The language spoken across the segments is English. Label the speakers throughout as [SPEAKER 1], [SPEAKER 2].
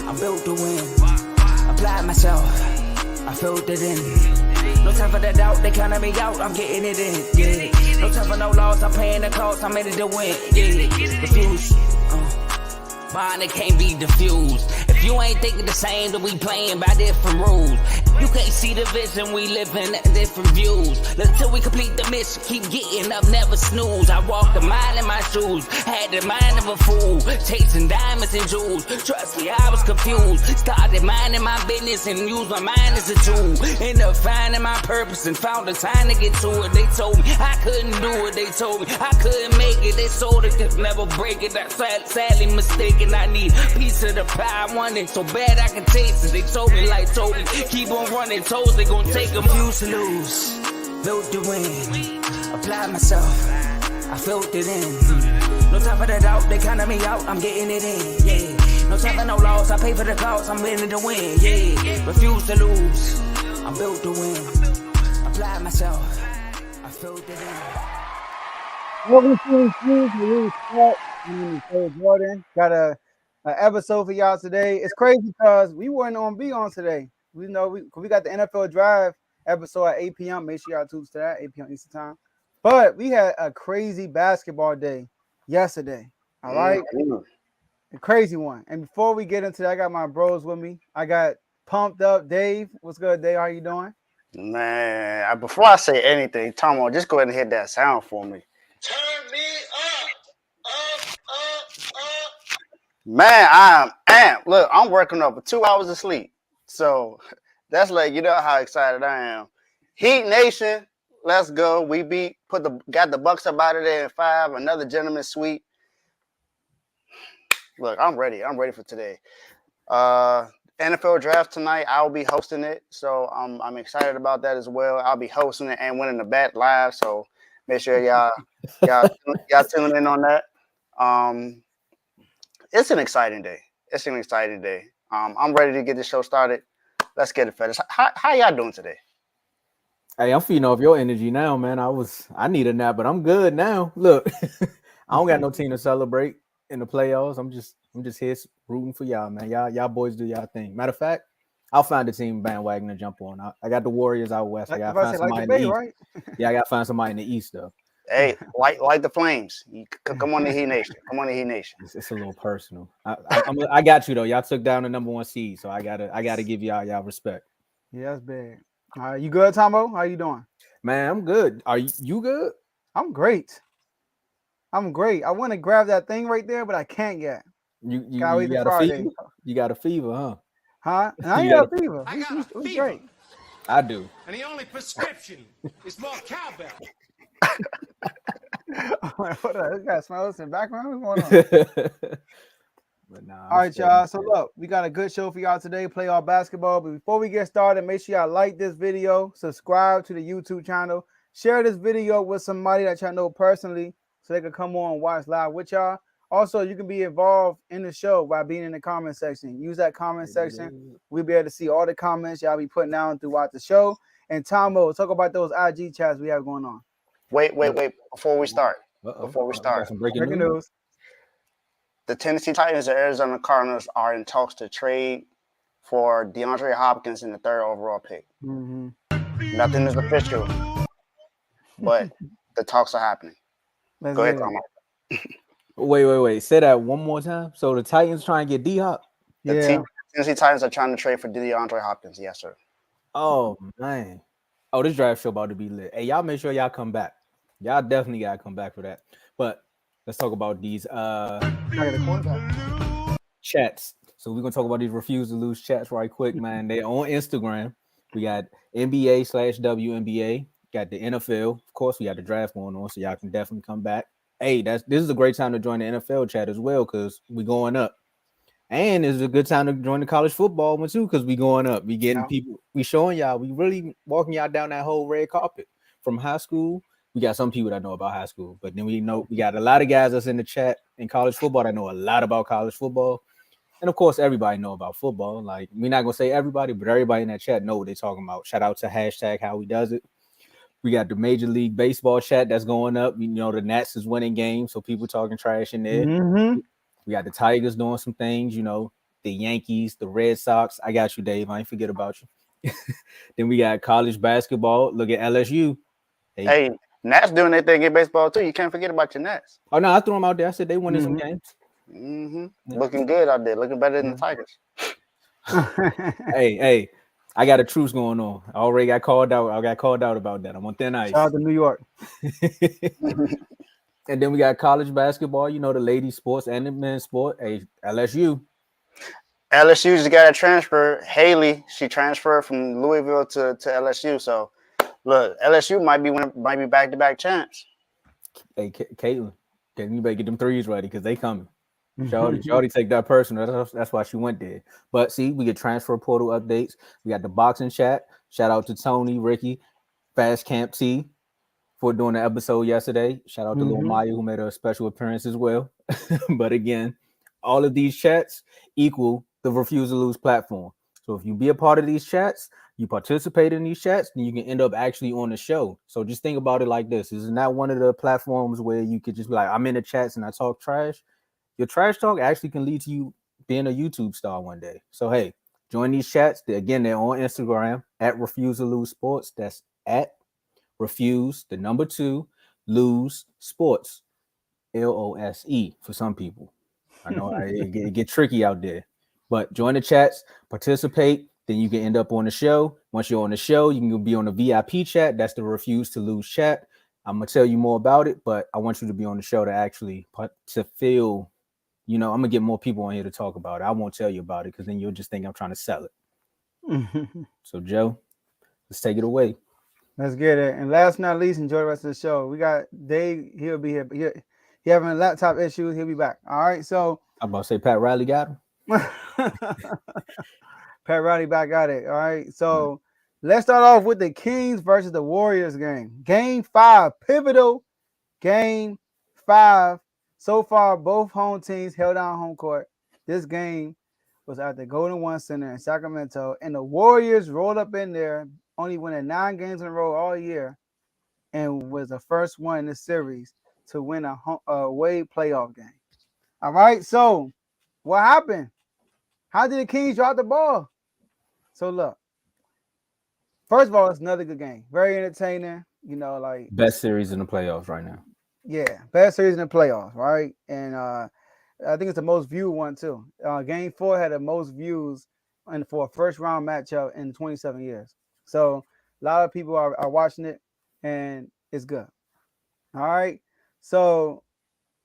[SPEAKER 1] I'm built to win. Apply myself, I filled it in. No time for the doubt, they counted me out, I'm getting it in. Yeah. No time for no loss, I'm paying the cost, I'm in it to win. Yeah. Refuse. Mine, it can't be diffused. If you ain't thinking the same, then we playing by different rules. You can't see the vision, we living at different views. Until we complete the mission, keep getting up, never snooze. I walked the mile in my shoes, had the mind of a fool, chasing diamonds and jewels. Trust me, I was confused. Started minding my business and used my mind as a tool. Ended up finding my purpose and found the time to get to it. They told me I couldn't do it, they told me I couldn't make it. They sold it, could never break it. That's sadly mistaken. I need a piece of the pie, I want it so bad I can taste it. They told me like Toby, keep on running toes, they gon' take them. Refuse to lose, built to win. Apply myself, I filled it in. No time for the doubt, they counted me out, I'm getting it in. Yeah. No time for no loss, I pay for the cost, I'm winning to win. Yeah. Refuse to lose, I'm built to win. Apply myself, I filled it in.
[SPEAKER 2] Welcome to the Sport. My name is Coach Jordan. Got a episode for y'all today. It's crazy because we weren't on be on today. We know we got the NFL Drive episode at 8 p.m. Make sure y'all tune to that 8 p.m. Eastern time. But we had a crazy basketball day yesterday. All right, a crazy one. And before we get into that, I got my bros with me. I got pumped up Dave. What's good, Dave? How you doing?
[SPEAKER 3] Man, before I say anything, Tomo, just go ahead and hit that sound for me.
[SPEAKER 4] Turn me up.
[SPEAKER 3] Man, I'm amped. Look, I'm working up with 2 hours of sleep. So that's like, you know how excited I am. Heat Nation, let's go. We got the Bucks up out of there in 5. Another gentleman's sweep. Look, I'm ready. I'm ready for today. NFL draft tonight. I'll be hosting it. So I'm excited about that as well. I'll be hosting it and winning the bet live. So make sure y'all tune in on that. It's an exciting day. I'm ready to get this show started. Let's get it, fellas. How y'all doing today?
[SPEAKER 5] Hey, I'm feeding off your energy now, man. I need a nap, but I'm good now. Look, I don't got no team to celebrate in the playoffs. I'm just here rooting for y'all, man. Y'all boys do y'all thing. Matter of fact, I'll find a team bandwagon to jump on. I got the Warriors out west. I got to find somebody in the East. Right? Yeah, I got to find somebody in the East though.
[SPEAKER 3] Hey, like the Flames. Come on, the Heat Nation.
[SPEAKER 5] It's a little personal. I got you though. Y'all took down the number 1 seed, so I gotta give y'all respect.
[SPEAKER 2] Yeah, that's big. You good, Tomo? How you doing?
[SPEAKER 5] Man, I'm good. Are you good?
[SPEAKER 2] I'm great. I want to grab that thing right there, but I can't yet.
[SPEAKER 5] You got a fever? You got a fever, huh?
[SPEAKER 2] Huh? And I ain't got a fever.
[SPEAKER 4] I got a fever.
[SPEAKER 2] Great.
[SPEAKER 5] I do.
[SPEAKER 4] And the only prescription is more cowbell.
[SPEAKER 2] Hold on, this guy smells in the background. What's going on? All right, y'all. So look, we got a good show for y'all today. Playoff basketball. But before we get started, make sure y'all like this video, subscribe to the YouTube channel, share this video with somebody that y'all know personally, so they can come on and watch live with y'all. Also, you can be involved in the show by being in the comment section. Use that comment section. We'll be able to see all the comments y'all be putting down throughout the show. And Tomo, talk about those IG chats we have going on.
[SPEAKER 3] Wait. Before we start,
[SPEAKER 5] Some breaking news.
[SPEAKER 3] The Tennessee Titans and Arizona Cardinals are in talks to trade for DeAndre Hopkins in the 3rd overall pick. Mm-hmm. Nothing is official, but the talks are happening. Go ahead, Tomo.
[SPEAKER 5] Wait. Say that one more time. So the Titans trying to get D-Hop?
[SPEAKER 3] The Tennessee Titans are trying to trade for DeAndre Hopkins. Yes, sir.
[SPEAKER 5] Oh, man. Oh, this draft show about to be lit. Hey, y'all make sure y'all come back. Y'all definitely got to come back for that. But let's talk about these chats. So we're going to talk about these refuse to lose chats right quick, man. They're on Instagram. We got NBA/WNBA. Got the NFL. Of course, we got the draft going on, so y'all can definitely come back. Hey, this is a great time to join the NFL chat as well because we going up. And it's a good time to join the college football one too because we going up. We getting people. We showing y'all. We really walking y'all down that whole red carpet from high school. We got some people that know about high school, but then we got a lot of guys that's in the chat in college football that know a lot about college football. And of course, everybody know about football. Like we're not gonna say everybody, but everybody in that chat know what they're talking about. Shout out to #HowHeDoesIt. We got the Major League Baseball chat that's going up. You know, the Nats is winning games, so people talking trash in there.
[SPEAKER 2] Mm-hmm.
[SPEAKER 5] We got the Tigers doing some things, the Yankees, the Red Sox. I got you, Dave. I ain't forget about you. Then we got college basketball. Look at LSU.
[SPEAKER 3] Hey, Nats doing their thing in baseball too. You can't forget about your Nats.
[SPEAKER 5] Oh no, I threw them out there. I said they winning some games.
[SPEAKER 3] Yeah. Looking good out there. Looking better than the Tigers.
[SPEAKER 5] Hey, I got a truce going on. I already got called out. I got called out about that. I'm on thin ice.
[SPEAKER 2] Shout out to New York.
[SPEAKER 5] And then we got college basketball. You know, the ladies sports and the men's sport. Hey, LSU.
[SPEAKER 3] LSU just got a transfer. Haley, she transferred from Louisville to LSU. So look, LSU might be back-to-back champs.
[SPEAKER 5] Hey, Caitlin, you better get them threes ready because they coming. Shorty take that personal. That's why she went there. But see, we get transfer portal updates. We got the boxing chat. Shout out to Tony, Ricky, Fast Camp T for doing the episode yesterday. Shout out to Lil Maya who made a special appearance as well. But again, all of these chats equal the Refuse to Lose platform. So if you be a part of these chats, you participate in these chats, then you can end up actually on the show. So just think about it like this. This is not one of the platforms where you could just be like, I'm in the chats and I talk trash. Your trash talk actually can lead to you being a YouTube star one day. So, hey, join these chats. Again, they're on Instagram at Refuse to Lose Sports. That's at Refuse, the number 2, Lose Sports. LOSE for some people. I know it get tricky out there. But join the chats, participate, then you can end up on the show. Once you're on the show, you can be on the VIP chat. That's the Refuse to Lose chat. I'm going to tell you more about it, but I want you to be on the show to actually to feel, I'm going to get more people on here to talk about it. I won't tell you about it because then you'll just think I'm trying to sell it. So, Joe, let's take it away.
[SPEAKER 2] Let's get it. And last but not least, enjoy the rest of the show. We got Dave. He'll be here. He having laptop issues. He'll be back. All right. So
[SPEAKER 5] I'm about to say Pat Riley got him.
[SPEAKER 2] Pat Riley back at it. All right. So let's start off with the Kings versus the Warriors game. Game 5, pivotal game 5. So far, both home teams held down home court. This game was at the Golden One Center in Sacramento, and the Warriors rolled up in there, only winning 9 games in a row all year, and was the first one in the series to win a away playoff game. All right, so what happened? How did the Kings drop the ball? So look, first of all, it's another good game. Very entertaining, like
[SPEAKER 5] best series in the playoffs right now.
[SPEAKER 2] Yeah, best series in the playoffs, right? And I think it's the most viewed one too. Game 4 had the most views for a first round matchup in 27 years. So a lot of people are watching it, and it's good. All right. So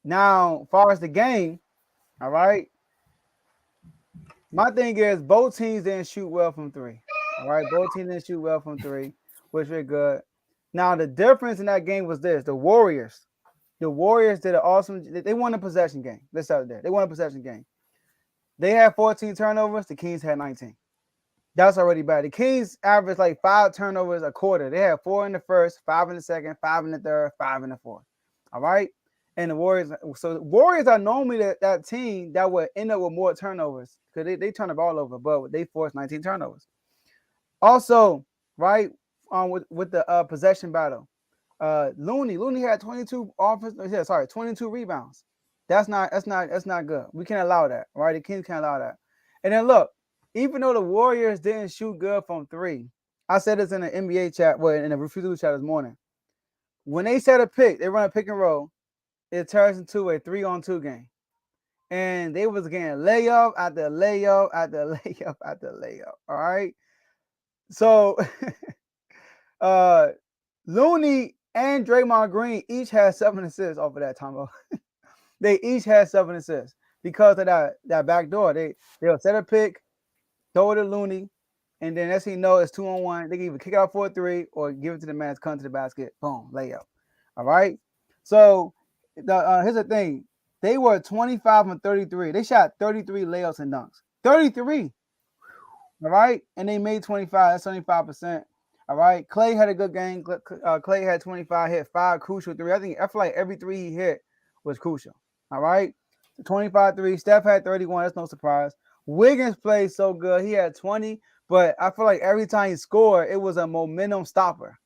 [SPEAKER 2] now, as far as the game, all right. My thing is both teams didn't shoot well from 3. All right, both teams didn't shoot well from 3, which was good. Now the difference in that game was this: the Warriors did an awesome. They won a possession game. Let's start there. They won a possession game. They had 14 turnovers. The Kings had 19. That's already bad. The Kings averaged like 5 turnovers a quarter. They had 4 in the first, 5 in the second, 5 in the third, 5 in the fourth. All right. And the Warriors. So the Warriors are normally that team that would end up with more turnovers because they turn the ball over, but they forced 19 turnovers. Also, right, with the possession battle. Looney had 22 rebounds. That's not good. We can't allow that, right? The Kings can't allow that. And then look, even though the Warriors didn't shoot good from 3, I said this in the NBA chat, in the refusal chat this morning. When they set a pick, they run a pick and roll, it turns into a 3-on-2 game. And they was getting layup after layup after layup after layup. All right. So Looney and Draymond Green each had 7 assists off of that, Tomo. They each had 7 assists because of that back door. They'll set a pick, throw it to Looney, and then as he knows, it's 2-on-1. They can either kick out for a 3 or give it to the man, come to the basket, boom, layup. All right. So here's the thing: they were 25 from 33. They shot 33 layups and dunks. 33. All right, and they made 25. That's 75%. All right. Clay had a good game. Clay had 25, hit 5 crucial 3. I feel like every 3 he hit was crucial. All right. 25 3. Steph had 31. That's no surprise. Wiggins played so good. He had 20, but I feel like every time he scored, it was a momentum stopper.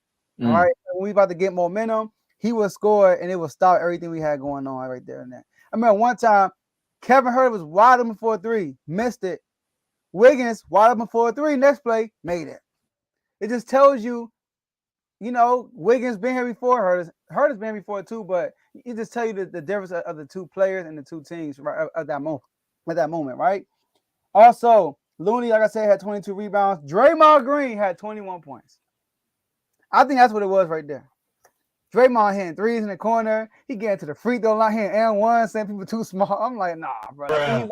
[SPEAKER 2] All right. When we about to get momentum, he would score and it would stop everything we had going on right there and there. I remember one time Kevin Hurd was wide open for a 3, missed it, Wiggins wide open for a 3. Next play, made it. It just tells you, Wiggins been here before. Hurt's been here before too, but it just tell you the difference of the two players and the two teams right at that moment, right? Also, Looney, like I said, had 22 rebounds. Draymond Green had 21 points. I think that's what it was right there. Draymond hitting threes in the corner. He getting to the free throw line, hitting and one, saying people too small. I'm like, nah, bro.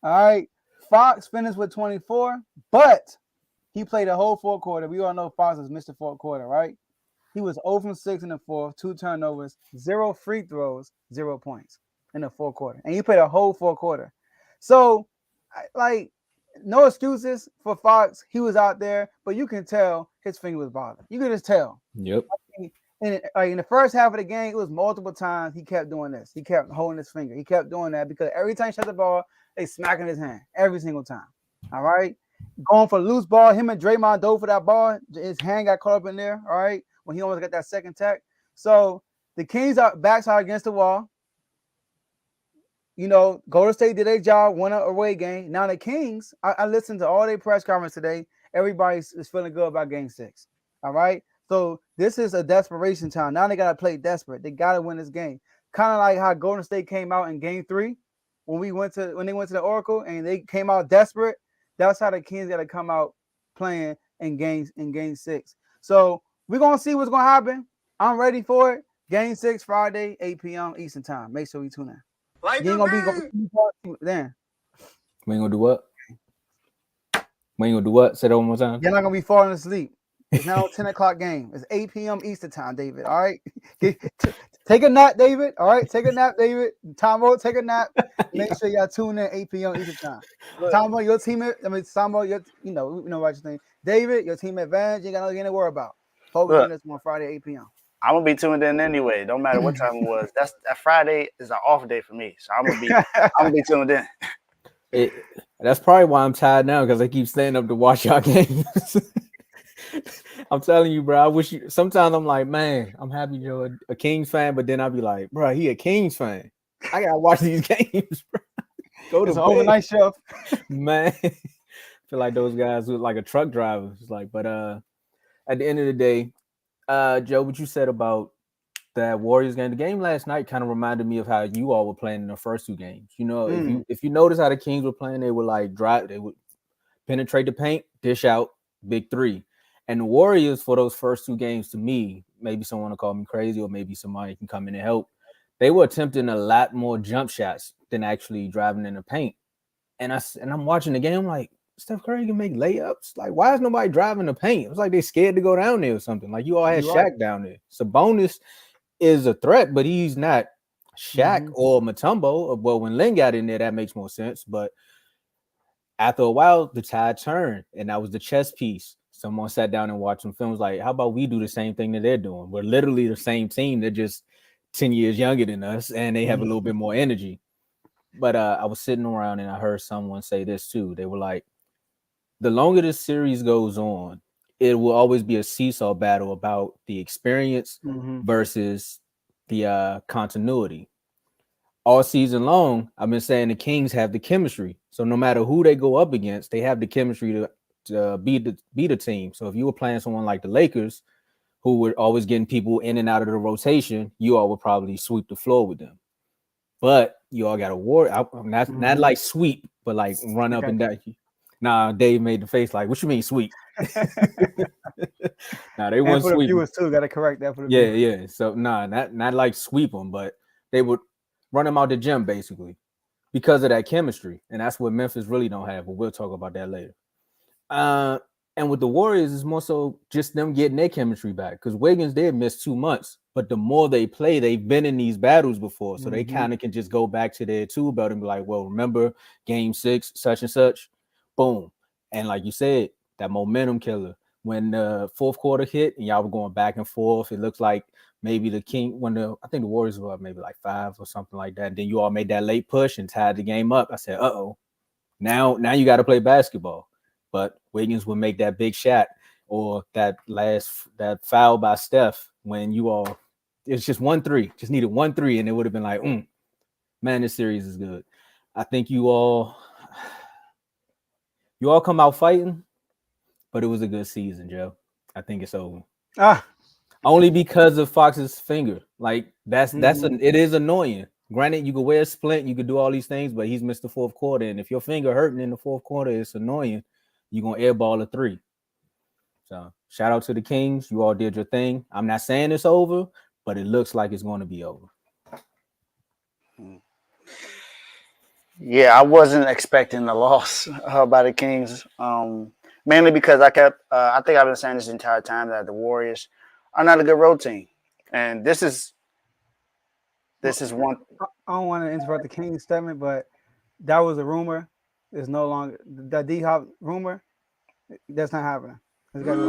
[SPEAKER 2] All right. Fox finished with 24, but he played a whole fourth quarter. We all know Fox has missed the fourth quarter, right? He was 0 from 6 in the fourth, 2 turnovers, 0 free throws, 0 points in the fourth quarter. And he played a whole fourth quarter. So, no excuses for Fox. He was out there, but you can tell his finger was bothering. You can just tell.
[SPEAKER 5] Yep.
[SPEAKER 2] In the first half of the game, it was multiple times he kept doing this. He kept holding his finger. He kept doing that because every time he shot the ball, they smacking his hand every single time. All right. Going for loose ball. Him and Draymond dove for that ball. His hand got caught up in there. All right. When he almost got that second tech. So the Kings are backside against the wall. Golden State did their job, won an away game. Now the Kings, I listened to all their press conference today. Everybody is feeling good about game 6. All right. So this is a desperation time. Now they got to play desperate. They got to win this game. Kind of like how Golden State came out in game 3 when they went to the Oracle and they came out desperate. That's how the Kings got to come out playing in game 6. So we're going to see what's going to happen. I'm ready for it. Game 6, Friday, 8 p.m. Eastern time. Make sure you tune in. You ain't gonna be then.
[SPEAKER 5] We ain't gonna do what? We ain't gonna do what? Say that one more time.
[SPEAKER 2] You're not gonna be falling asleep. It's now 10 o'clock game. It's 8 p.m. Eastern time, David. All right. Take a nap, David. All right. Take a nap, David. Tomo, take a nap. Make sure y'all tune in 8 p.m. Eastern time. Tomo, your team, Tomo, what you're saying. David, your team advantage. You ain't got nothing to worry about. Focus on this one Friday, 8 p.m.
[SPEAKER 3] I'm gonna be tuned in anyway. Don't matter what time it was. That Friday is an off day for me, so I'm gonna be tuned in.
[SPEAKER 5] That's probably why I'm tired now because I keep staying up to watch y'all games. I'm telling you, bro. I wish you. Sometimes I'm like, man, I'm happy you're a Kings fan, but then I'll be like, bro, he a Kings fan. I gotta watch these games, bro. Go to
[SPEAKER 2] an overnight shift,
[SPEAKER 5] man. I feel like those guys look like a truck driver. It's like, but at the end of the day. Joe, what you said about that Warriors game, the game last night kind of reminded me of how you all were playing in the first 2 games. If you notice how the Kings were playing, they would they would penetrate the paint, dish out, big 3. And the Warriors for those first 2 games, to me, maybe someone will call me crazy or maybe somebody can come in and help. They were attempting a lot more jump shots than actually driving in the paint. And I'm watching the game, I'm like, Steph Curry can make layups. Like, why is nobody driving the paint? It's like they scared to go down there or something. Like, you all had Shaq down there. Sabonis is a threat, but he's not Shaq or Mutombo. Well, when Len got in there, that makes more sense. But after a while, the tide turned, and that was the chess piece. Someone sat down and watched some films like, how about we do the same thing that they're doing? We're literally the same team. They're just 10 years younger than us, and they have a little bit more energy. But I was sitting around, and I heard someone say this too. They were like, the longer this series goes on, it will always be a seesaw battle about the experience versus the continuity. All season long, I've been saying the Kings have the chemistry. So no matter who they go up against, they have the chemistry to beat the team. So if you were playing someone like the Lakers, who were always getting people in and out of the rotation, you all would probably sweep the floor with them. But you all got a war. Not like sweep, but like run up and down. Nah, Dave made the face like, what you mean sweep? Nah, they weren't sweeping.
[SPEAKER 2] Viewers too, gotta correct that for the
[SPEAKER 5] viewers. Yeah. So not like sweep them, but they would run them out the gym basically because of that chemistry, and that's what Memphis really don't have. But we'll talk about that later. And with the Warriors, it's more so just them getting their chemistry back because Wiggins did miss 2 months, but the more they play, they've been in these battles before, so they kind of can just go back to their tool belt and be like, well, remember game 6, such and such. Boom. And like you said, that momentum killer. When the fourth quarter hit and y'all were going back and forth, it looks like maybe I think the Warriors were up maybe like 5 or something like that. Then you all made that late push and tied the game up. I said, now you got to play basketball. But Wiggins would make that big shot or that foul by Steph when it's just 1-3, just needed 1-3, and it would have been like, man, this series is good. I think you all You all come out fighting, but it was a good season, Joe. I think it's over. Only because of Fox's finger. Like it is annoying. Granted, you could wear a splint, you could do all these things, but he's missed the fourth quarter. And if your finger hurting in the fourth quarter, it's annoying. You're gonna airball a 3. So shout out to the Kings. You all did your thing. I'm not saying it's over, but it looks like it's going to be over.
[SPEAKER 3] Yeah, I wasn't expecting the loss by the Kings. Mainly because I think I've been saying this entire time that the Warriors are not a good road team. And this is one.
[SPEAKER 2] I don't want to interrupt the Kings statement, but that was a rumor. It's no longer that D-Hop rumor. That's not happening. It's got to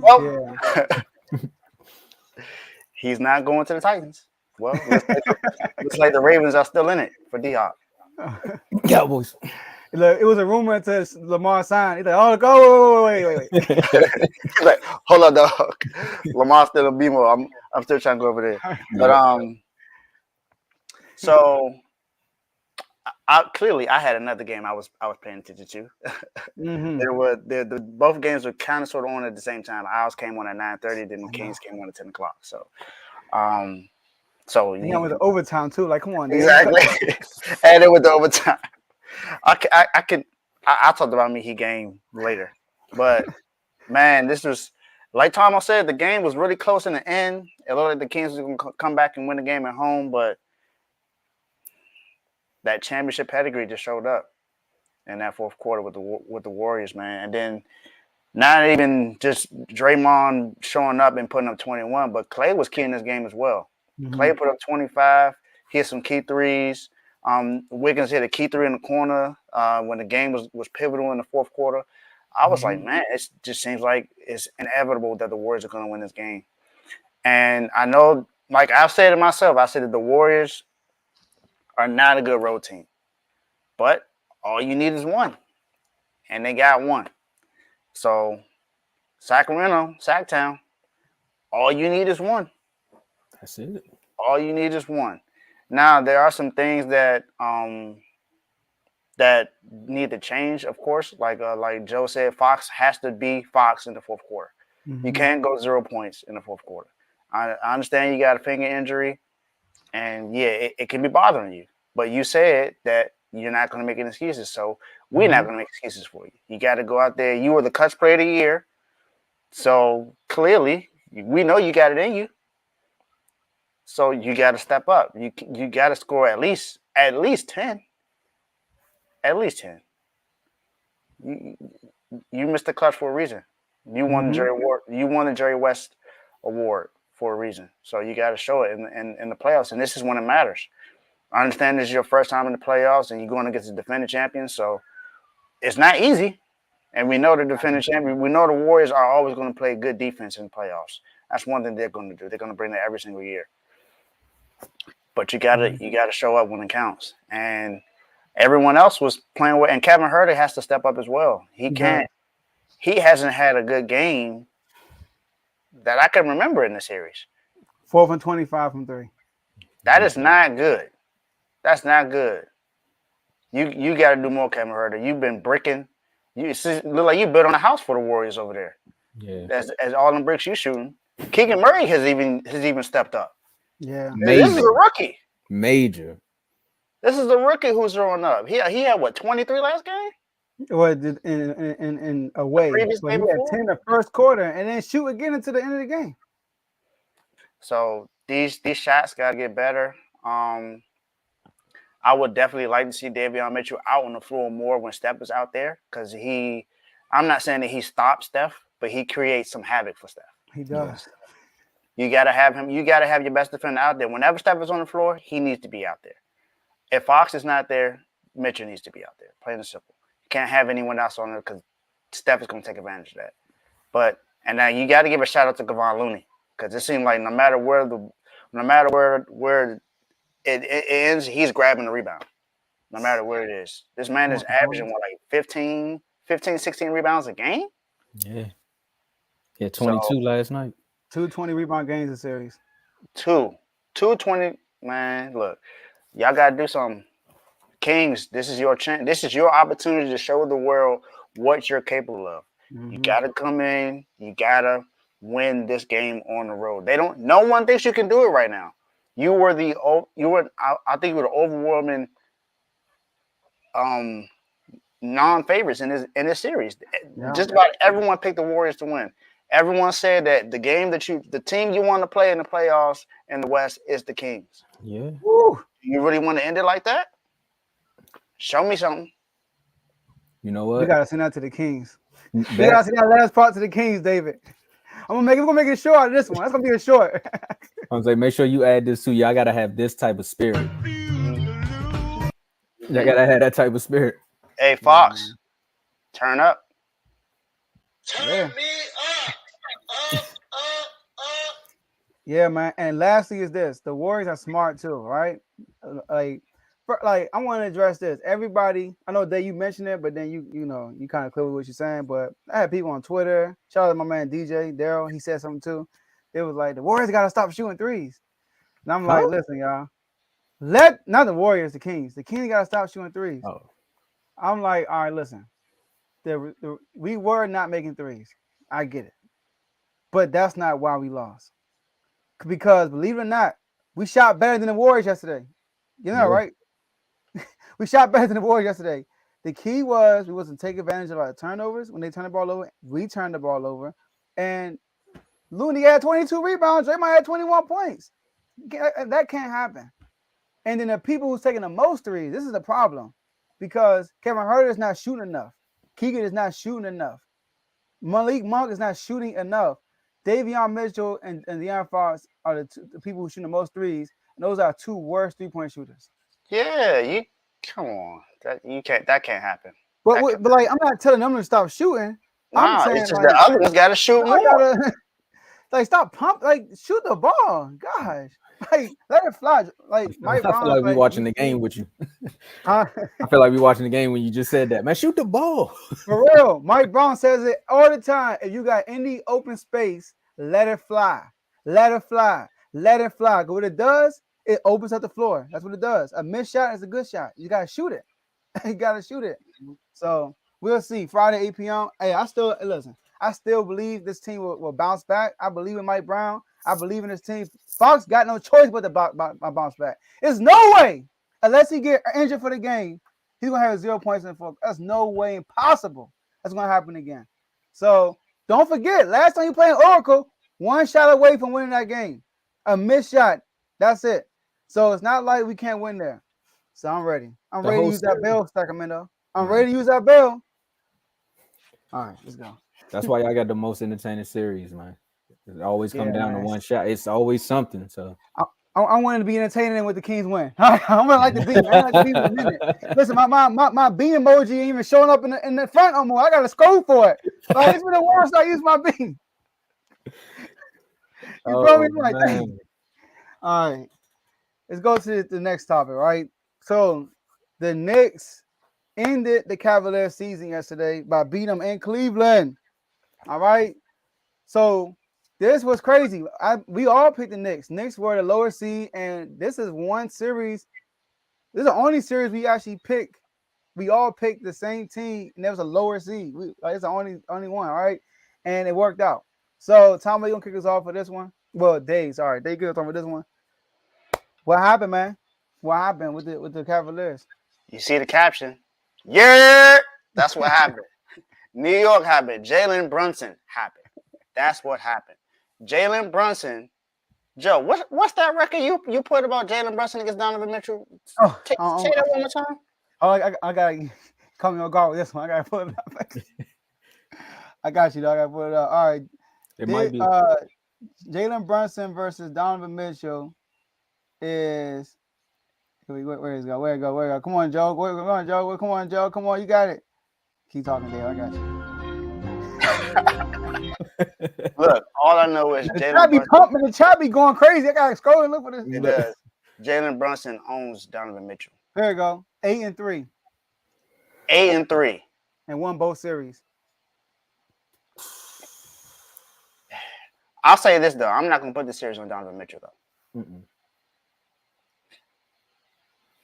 [SPEAKER 3] Well, he's not going to the Titans. Well, looks like the Ravens are still in it for D-Hop.
[SPEAKER 5] Cowboys.
[SPEAKER 2] Look, it was a rumor until Lamar signed. He's like, "Oh, go wait."
[SPEAKER 3] Like, hold on, dog. Lamar's still in BMO. I'm still trying to go over there. But so I had another game I was paying attention to. Both games were kind of sort of on at the same time. Ours came on at 9:30, then the Kings came on at 10 o'clock. So with
[SPEAKER 2] the overtime too. Like, come on, dude.
[SPEAKER 3] Exactly. And it with the overtime. I talked about me Heat game later, but man, this was like Tomo said. The game was really close in the end. It looked like the Kings was going to come back and win the game at home, but that championship pedigree just showed up in that fourth quarter with the Warriors, man. And then not even just Draymond showing up and putting up 21, but Clay was key in this game as well. Clay put up 25. He hit some key threes. Wiggins hit a key 3 in the corner when the game was pivotal in the fourth quarter. I was like, man, it just seems like it's inevitable that the Warriors are going to win this game. And I know, like I've said it myself, I said that the Warriors are not a good road team. But all you need is one. And they got one. So, Sacramento, Sacktown, all you need is one.
[SPEAKER 5] That's it.
[SPEAKER 3] All you need is one. Now, there are some things that that need to change, of course. Like Joe said, Fox has to be Fox in the fourth quarter. You can't go 0 points in the fourth quarter. I understand you got a finger injury, and yeah, it can be bothering you. But you said that you're not going to make any excuses, so we're not going to make excuses for you. You got to go out there. You were the Clutch Player of the Year, so clearly we know you got it in you. So you got to step up. You got to score at least 10. At least 10. You missed the clutch for a reason. You won the Jerry West Award for a reason. So you got to show it in the playoffs, and this is when it matters. I understand this is your first time in the playoffs, and you're going against the defending champion, so it's not easy. And we know the defending champion. We know the Warriors are always going to play good defense in the playoffs. That's one thing they're going to do. They're going to bring that every single year. But you gotta show up when it counts. And everyone else was playing with, and Kevin Huerter has to step up as well. He can't. He hasn't had a good game that I can remember in the series.
[SPEAKER 2] 4 from 25 from 3.
[SPEAKER 3] That is not good. That's not good. You got to do more, Kevin Huerter. You've been bricking. You look like you built on a house for the Warriors over there.
[SPEAKER 5] Yeah.
[SPEAKER 3] As all them bricks you shooting. Keegan Murray has even stepped up.
[SPEAKER 2] Yeah.
[SPEAKER 3] This is a rookie.
[SPEAKER 5] Major.
[SPEAKER 3] This is the rookie who's throwing up. He had what, 23 last game?
[SPEAKER 2] Well, in a way, but he had 10 the first quarter, and then shoot again into the end of the game.
[SPEAKER 3] So these shots got to get better. I would definitely like to see Davion Mitchell out on the floor more when Steph is out there, because I'm not saying that he stops Steph, but he creates some havoc for Steph.
[SPEAKER 2] He does.
[SPEAKER 3] You got to have him. You got to have your best defender out there. Whenever Steph is on the floor, he needs to be out there. If Fox is not there, Mitchell needs to be out there. Plain and simple. You can't have anyone else on there because Steph is going to take advantage of that. And now you got to give a shout out to Kevon Looney, because it seemed like no matter where it ends, he's grabbing the rebound. No matter where it is. This man is averaging, 15, 16 rebounds a game?
[SPEAKER 5] Yeah. Yeah, 22 last night.
[SPEAKER 2] 220 rebound games in series. 220.
[SPEAKER 3] Man, look. Y'all got to do something. Kings, this is your chance. This is your opportunity to show the world what you're capable of. You gotta come in. You gotta win this game on the road. No one thinks you can do it right now. I think you were the overwhelming non-favorites in this series.
[SPEAKER 2] Yeah.
[SPEAKER 3] Just about everyone picked the Warriors to win. Everyone said that the team you want to play in the playoffs in the West is the Kings.
[SPEAKER 5] Yeah.
[SPEAKER 2] Woo.
[SPEAKER 3] You really want to end it like that? Show me something.
[SPEAKER 5] You know what?
[SPEAKER 2] We gotta send that to the Kings. We gotta send that last part to the Kings, David. We're gonna make it short out of this one. That's gonna be a short.
[SPEAKER 5] I'm saying, make sure you add this too. Y'all gotta have this type of spirit. Y'all gotta have that type of spirit.
[SPEAKER 3] Hey, Fox, turn up.
[SPEAKER 4] Turn me up.
[SPEAKER 2] Yeah, man. And lastly is this: the Warriors are smart too, right? I want to address this. Everybody, I know that you mentioned it, but then you kind of clear with what you're saying. But I had people on Twitter. Shout out to my man DJ Daryl. He said something too. It was like the Warriors got to stop shooting threes. And I'm like, listen, y'all. Not the Warriors, the Kings. The Kings got to stop shooting threes.
[SPEAKER 5] Oh.
[SPEAKER 2] I'm like, all right, listen. We were not making threes. I get it. But that's not why we lost. Because believe it or not, we shot better than the Warriors yesterday. You know, right? We shot better than the Warriors yesterday. The key was we wasn't take advantage of our turnovers. When they turned the ball over, we turned the ball over. And Looney had 22 rebounds. Draymond had 21 points. That can't happen. And then the people who's taking the most threes, this is the problem. Because Kevin Huerter is not shooting enough. Keegan is not shooting enough. Malik Monk is not shooting enough. Davion Mitchell and De'Aaron Fox are the people who shoot the most threes. And those are two worst three-point shooters.
[SPEAKER 3] Yeah, come on. That can't happen.
[SPEAKER 2] But like, I'm not telling them to stop shooting. I'm saying
[SPEAKER 3] it's just the other ones got to shoot more.
[SPEAKER 2] Stop pump. Shoot the ball. Gosh. Let it fly. Mike Brown.
[SPEAKER 5] I feel like we watching the game with you. I feel like we watching the game when you just said that. Man, shoot the ball.
[SPEAKER 2] For real. Mike Brown says it all the time. If you got any open space, let it fly. Let it fly. Let it fly. What it does, it opens up the floor. That's what it does. A missed shot is a good shot. You got to shoot it. You got to shoot it. So we'll see. Friday, 8 p.m. Hey, I still believe this team will bounce back. I believe in Mike Brown. I believe in this team. Fox got no choice but to bounce back. There's no way, unless he get injured for the game, he's going to have 0 points in the fourth. That's no way impossible. That's going to happen again. So don't forget, last time you played Oracle, one shot away from winning that game. A missed shot. That's it. So it's not like we can't win there. So I'm ready. I'm ready to use that bell, Sacramento. I'm ready to use that bell. All right, let's go.
[SPEAKER 5] That's why y'all got the most entertaining series, man. It always come down to one shot. It's always something. So
[SPEAKER 2] I wanted to be entertaining with the Kings win. I'm gonna like the beat. I like the beat in a minute. Listen, my beat emoji ain't even showing up in the front no more. I gotta scroll for it. It's been a while since I used my beat. You feel me? Like, dang. All right, let's go to the next topic. Right. So the Knicks ended the Cavaliers season yesterday by beating them in Cleveland. All right. So this was crazy. We all picked the Knicks. Knicks were the lower seed, and this is one series. This is the only series we actually picked. We all picked the same team, and there was a lower seed. It's the only one, all right? And it worked out. So, Tomo, you gonna kick us off for this one? Well, Dave, sorry. Dave, kick us off for this one. What happened, man? What happened with the Cavaliers?
[SPEAKER 3] You see the caption? Yeah, that's what happened. New York happened. Jalen Brunson happened. That's what happened. Jalen Brunson, Joe. What's that record you put about Jalen Brunson against Donovan Mitchell? Say that one more time.
[SPEAKER 2] Oh, I gotta come on guard with this one. I gotta put it up. I got you, dog. I gotta put it up. All right.
[SPEAKER 5] It might be
[SPEAKER 2] Jalen Brunson versus Donovan Mitchell is. Where is it go? Where it go? Come on, Joe. Come on, Joe. Come on, Joe. Come on, you got it. Keep talking, Dave. I got you.
[SPEAKER 3] Look, all I know is
[SPEAKER 2] the chat be going crazy. I gotta scroll and look for this.
[SPEAKER 3] It does. Jalen Brunson owns Donovan Mitchell.
[SPEAKER 2] There you go. 8-3.
[SPEAKER 3] 8-3.
[SPEAKER 2] And won both series.
[SPEAKER 3] I'll say this though. I'm not gonna put the series on Donovan Mitchell though.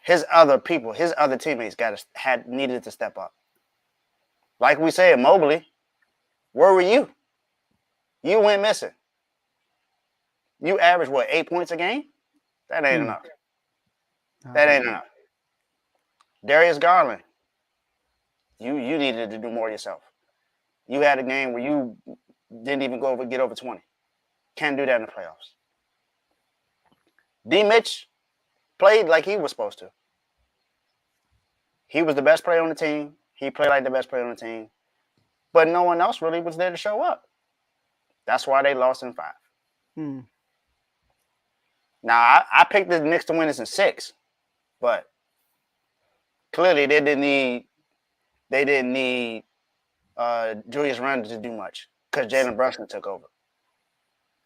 [SPEAKER 3] his other people, his other teammates needed to step up. Like we said, Mobley, where were you? You went missing. You average what, 8 points a game? That ain't enough. That ain't enough. Darius Garland, you needed to do more yourself. You had a game where you didn't even get over 20. Can't do that in the playoffs. D. Mitch played like he was supposed to. He was the best player on the team. He played like the best player on the team. But no one else really was there to show up. That's why they lost in 5. Now, I picked the Knicks to win this in 6, but clearly they didn't need Julius Randle to do much because Jalen Brunson took over.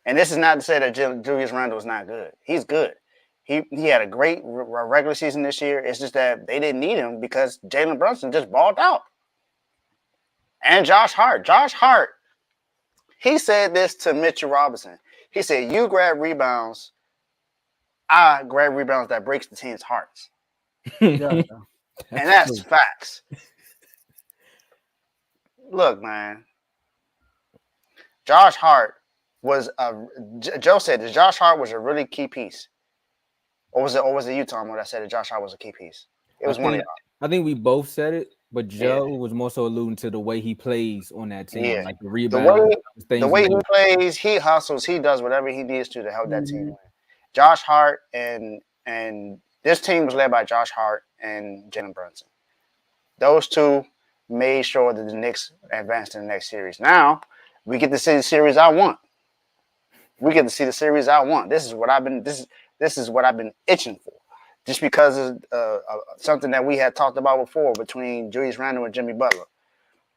[SPEAKER 3] And this is not to say that Julius Randle is not good. He's good. He had a great regular season this year. It's just that they didn't need him because Jalen Brunson just balled out. And Josh Hart. Josh Hart, he said this to Mitchell Robinson. He said, you grab rebounds, I grab rebounds that breaks the team's hearts. And that's facts. Look, man. Josh Hart was Joe said that Josh Hart was a really key piece. Or was it you, Tomo, that said that Josh Hart was a key piece? It was one of y'all.
[SPEAKER 5] I think we both said it, but Joe was more so alluding to the way he plays on that team, like the rebound.
[SPEAKER 3] The way he plays, he hustles, he does whatever he needs to help that team win. Josh Hart and this team was led by Josh Hart and Jalen Brunson. Those two made sure that the Knicks advanced to the next series. Now we get to see the series I want. This is what I've been itching for. Just because of something that we had talked about before between Julius Randle and Jimmy Butler.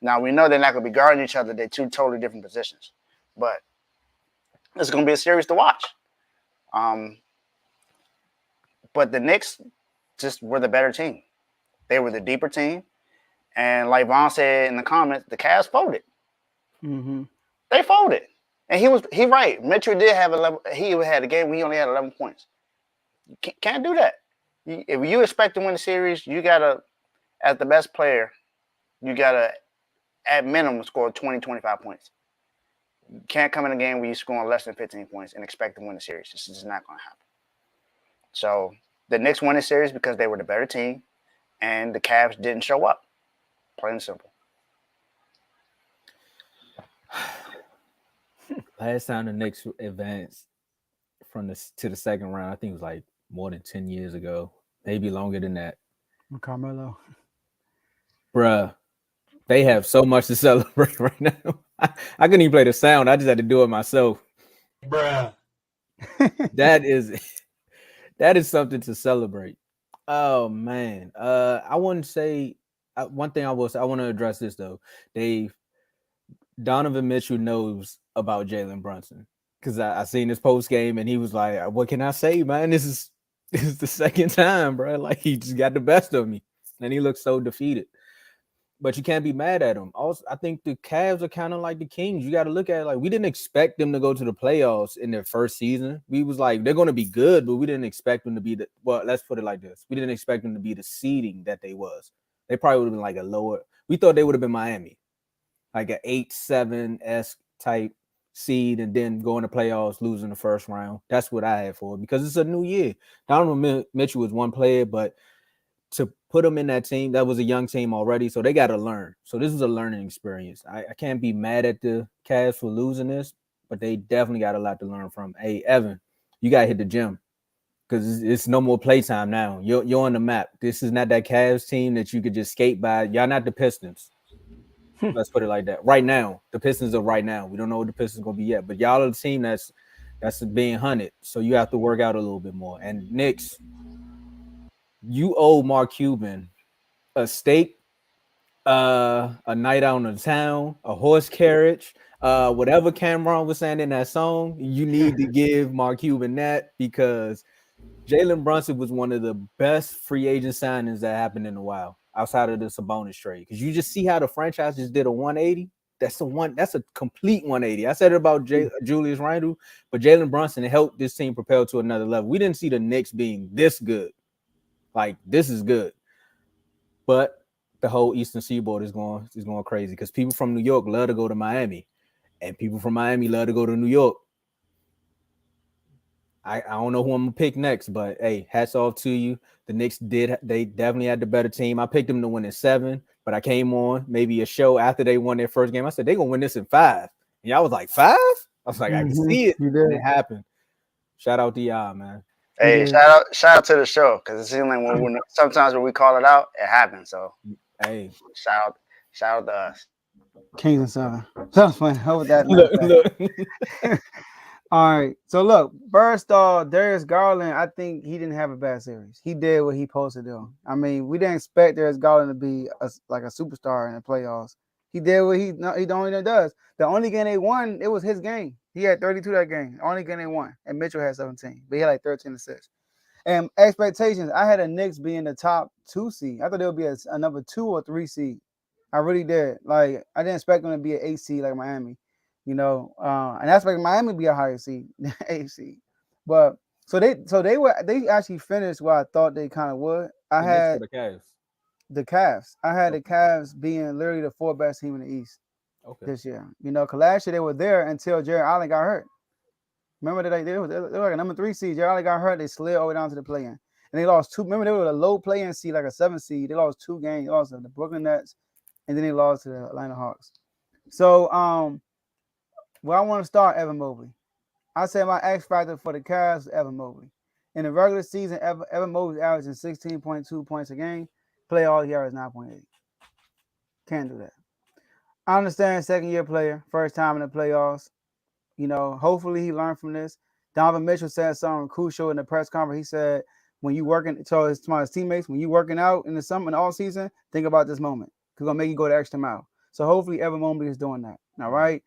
[SPEAKER 3] Now, we know they're not going to be guarding each other. They're two totally different positions. But it's going to be a series to watch. But the Knicks just were the better team. They were the deeper team. And like Vaughn said in the comments, the Cavs folded. They folded. And he right. Mitchell did have 11. He had a game where he only had 11 points. You can't do that. If you expect to win the series, you got to, as the best player, you got to, at minimum, score 20, 25 points. You can't come in a game where you're scoring less than 15 points and expect to win the series. This is not going to happen. So the Knicks won the series because they were the better team, and the Cavs didn't show up. Plain and simple.
[SPEAKER 5] Last time the Knicks advanced to the second round, I think it was like more than 10 years ago, maybe longer than that.
[SPEAKER 2] Carmelo.
[SPEAKER 5] Bruh, they have so much to celebrate right now. I couldn't even play the sound. I just had to do it myself.
[SPEAKER 4] Bruh.
[SPEAKER 5] That is something to celebrate. Oh, man. I wouldn't say one thing I want to address this, though. Donovan Mitchell knows about Jalen Brunson because I seen his post game and he was like, what can I say, man? This is the second time, bro. Like, he just got the best of me and he looks so defeated. But you can't be mad at him. Also, I think the Cavs are kind of like the Kings. You got to look at it like we didn't expect them to go to the playoffs in their first season. We was like, they're going to be good, but we didn't expect them to be let's put it like this. We didn't expect them to be the seeding that they was. They probably would have been like a lower. We thought they would have been Miami, like an 8-7-esque type seed, and then going to playoffs, losing the first round. That's what I had for it because it's a new year. Donovan Mitchell was one player, but to put them in that team, that was a young team already, so they got to learn. So this is a learning experience. I can't be mad at the Cavs for losing this, but they definitely got a lot to learn from. Hey, Evan, you got to hit the gym because it's no more playtime now. You're on the map. This is not that Cavs team that you could just skate by. Y'all not the Pistons. Let's put it like that. Right now, the Pistons are right now. We don't know what the Pistons going to be yet, but y'all are the team that's being hunted, so you have to work out a little bit more. And Knicks, you owe Mark Cuban a steak, a night out on the town, a horse carriage, whatever Cameron was saying in that song. You need to give Mark Cuban that because Jalen Brunson was one of the best free agent signings that happened in a while outside of the Sabonis trade. Because you just see how the franchise just did a 180. That's a complete 180. I said it about Julius Randle, but Jalen Brunson helped this team propel to another level. We didn't see the Knicks being this good Like, this is good. But the whole Eastern Seaboard is going crazy because people from New York love to go to Miami, and people from Miami love to go to New York. I don't know who I'm gonna pick next, but hey, hats off to you. The Knicks they definitely had the better team. I picked them to win in 7, but I came on maybe a show after they won their first game. I said they're gonna win this in 5. And y'all was like 5? I was like, I can see it. And it happened. Shout out to y'all, man.
[SPEAKER 3] Hey, shout out to the show, because it seems like sometimes when we call it out, it happens. So
[SPEAKER 5] hey,
[SPEAKER 3] shout out to us.
[SPEAKER 2] Kings and 7. Sounds funny. How that? Look. All right. So look, first off, Darius Garland, I think he didn't have a bad series. He did what he supposed to do. I mean, we didn't expect Darius Garland to be like a superstar in the playoffs. He did what he the only thing does. The only game they won, it was his game. He had 32 that game. The only game they won. And Mitchell had 17. But he had like 13 assists. And expectations, I had a Knicks being the top 2 seed. I thought there would be a number 2 or 3 seed. I really did. Like, I didn't expect them to be an 8 seed like Miami. You know, and that's like Miami be a higher seed than 8 seed. But so they actually finished what I thought they kind of would. I had
[SPEAKER 5] the Cavs.
[SPEAKER 2] The Cavs. I had the Cavs being literally the 4th best team in the East this year. You know, because last year they were there until Jared Allen got hurt. Remember that they were like a number 3 seed. Jared Allen got hurt. They slid all the way down to the play-in. And they lost 2. Remember, they were a low play-in seed, like a 7 seed. They lost 2 games. They lost to the Brooklyn Nets, and then they lost to the Atlanta Hawks. So, well, I want to start Evan Mobley. I said my X factor for the Cavs is Evan Mobley. In the regular season, Evan Mobley's averaging 16.2 points a game. Playoffs, he averaged 9.8. Can't do that. I understand, second-year player, first time in the playoffs. You know, hopefully he learned from this. Donovan Mitchell said something crucial in the press conference. He said, when you working, so his teammates, when you working out in the summer and all season, think about this moment. It's going to make you go the extra mile. So hopefully Evan Mobley is doing that. All right.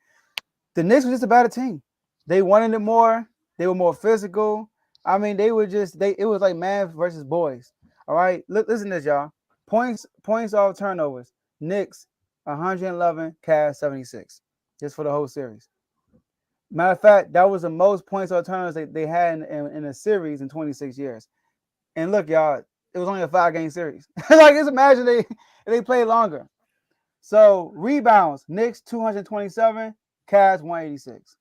[SPEAKER 2] The Knicks was just a better team. They wanted it more. They were more physical. I mean, it was like man versus boys. All right. Listen to this, y'all. Points off turnovers. Knicks 111, Cavs 76. Just for the whole series. Matter of fact, that was the most points off turnovers they had in a series in 26 years. And look, y'all, it was only a 5-game series. Like, just imagine they played longer. So rebounds, Knicks 227. Cavs 186.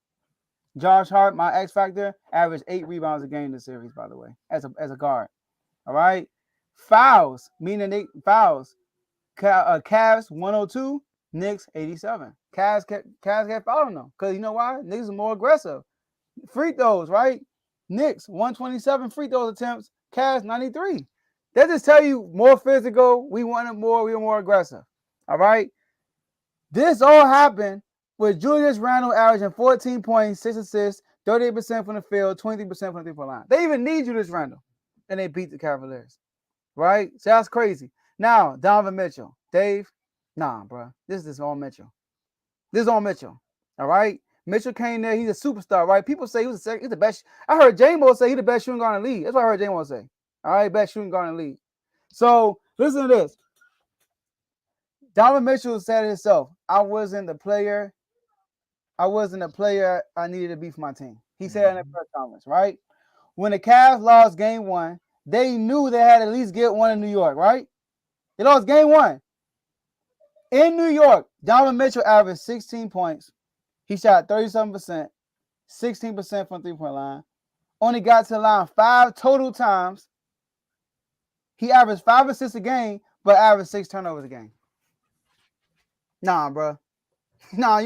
[SPEAKER 2] Josh Hart, my X factor, averaged 8 rebounds a game in the series, by the way, as a guard. All right. Fouls, meaning fouls. Cavs 102, Knicks 87. Cavs kept fouling them because you know why? Knicks are more aggressive. Free throws, right? Knicks 127 free throw attempts. Cavs 93. That just tell you more physical. We wanted more. We were more aggressive. All right. This all happened with Julius Randle averaging 14 points, 6 assists, 38% from the field, 23% from the 3-point line. They even need Julius Randle, and they beat the Cavaliers, right? So that's crazy. Now, Donovan Mitchell. Dave, nah, bro. This is all Mitchell. This is all Mitchell, all right? Mitchell came there. He's a superstar, right? People say he's the best. I heard J-Mo say he's the best shooting guard in the league. That's what I heard J-Mo say. All right, best shooting guard in the league. So listen to this. Donovan Mitchell said himself, I wasn't the player I needed to be for my team. He said in the press conference, right? When the Cavs lost game 1, they knew they had to at least get one in New York, right? They lost game 1. In New York, Donovan Mitchell averaged 16 points. He shot 37%, 16% from the 3-point line. Only got to the line 5 total times. He averaged 5 assists a game, but averaged 6 turnovers a game. Nah, bro. Nah,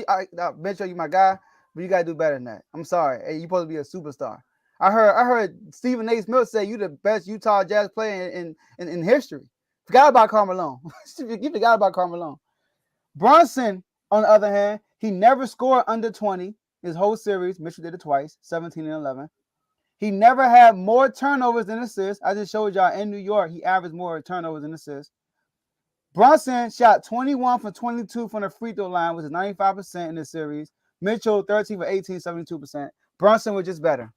[SPEAKER 2] Mitchell, you my guy, but you gotta do better than that. I'm sorry. Hey, you supposed to be a superstar. I heard Stephen A. Smith say you the best Utah Jazz player in history. Forgot about Karl Malone. You forgot about Karl Malone. Brunson, on the other hand, he never scored under 20 his whole series. Mitchell did it twice, 17 and 11. He never had more turnovers than assists. I just showed y'all in New York, he averaged more turnovers than assists. Brunson shot 21 for 22 from the free throw line, which is 95% in the series. Mitchell, 13 for 18, 72%. Brunson was just better.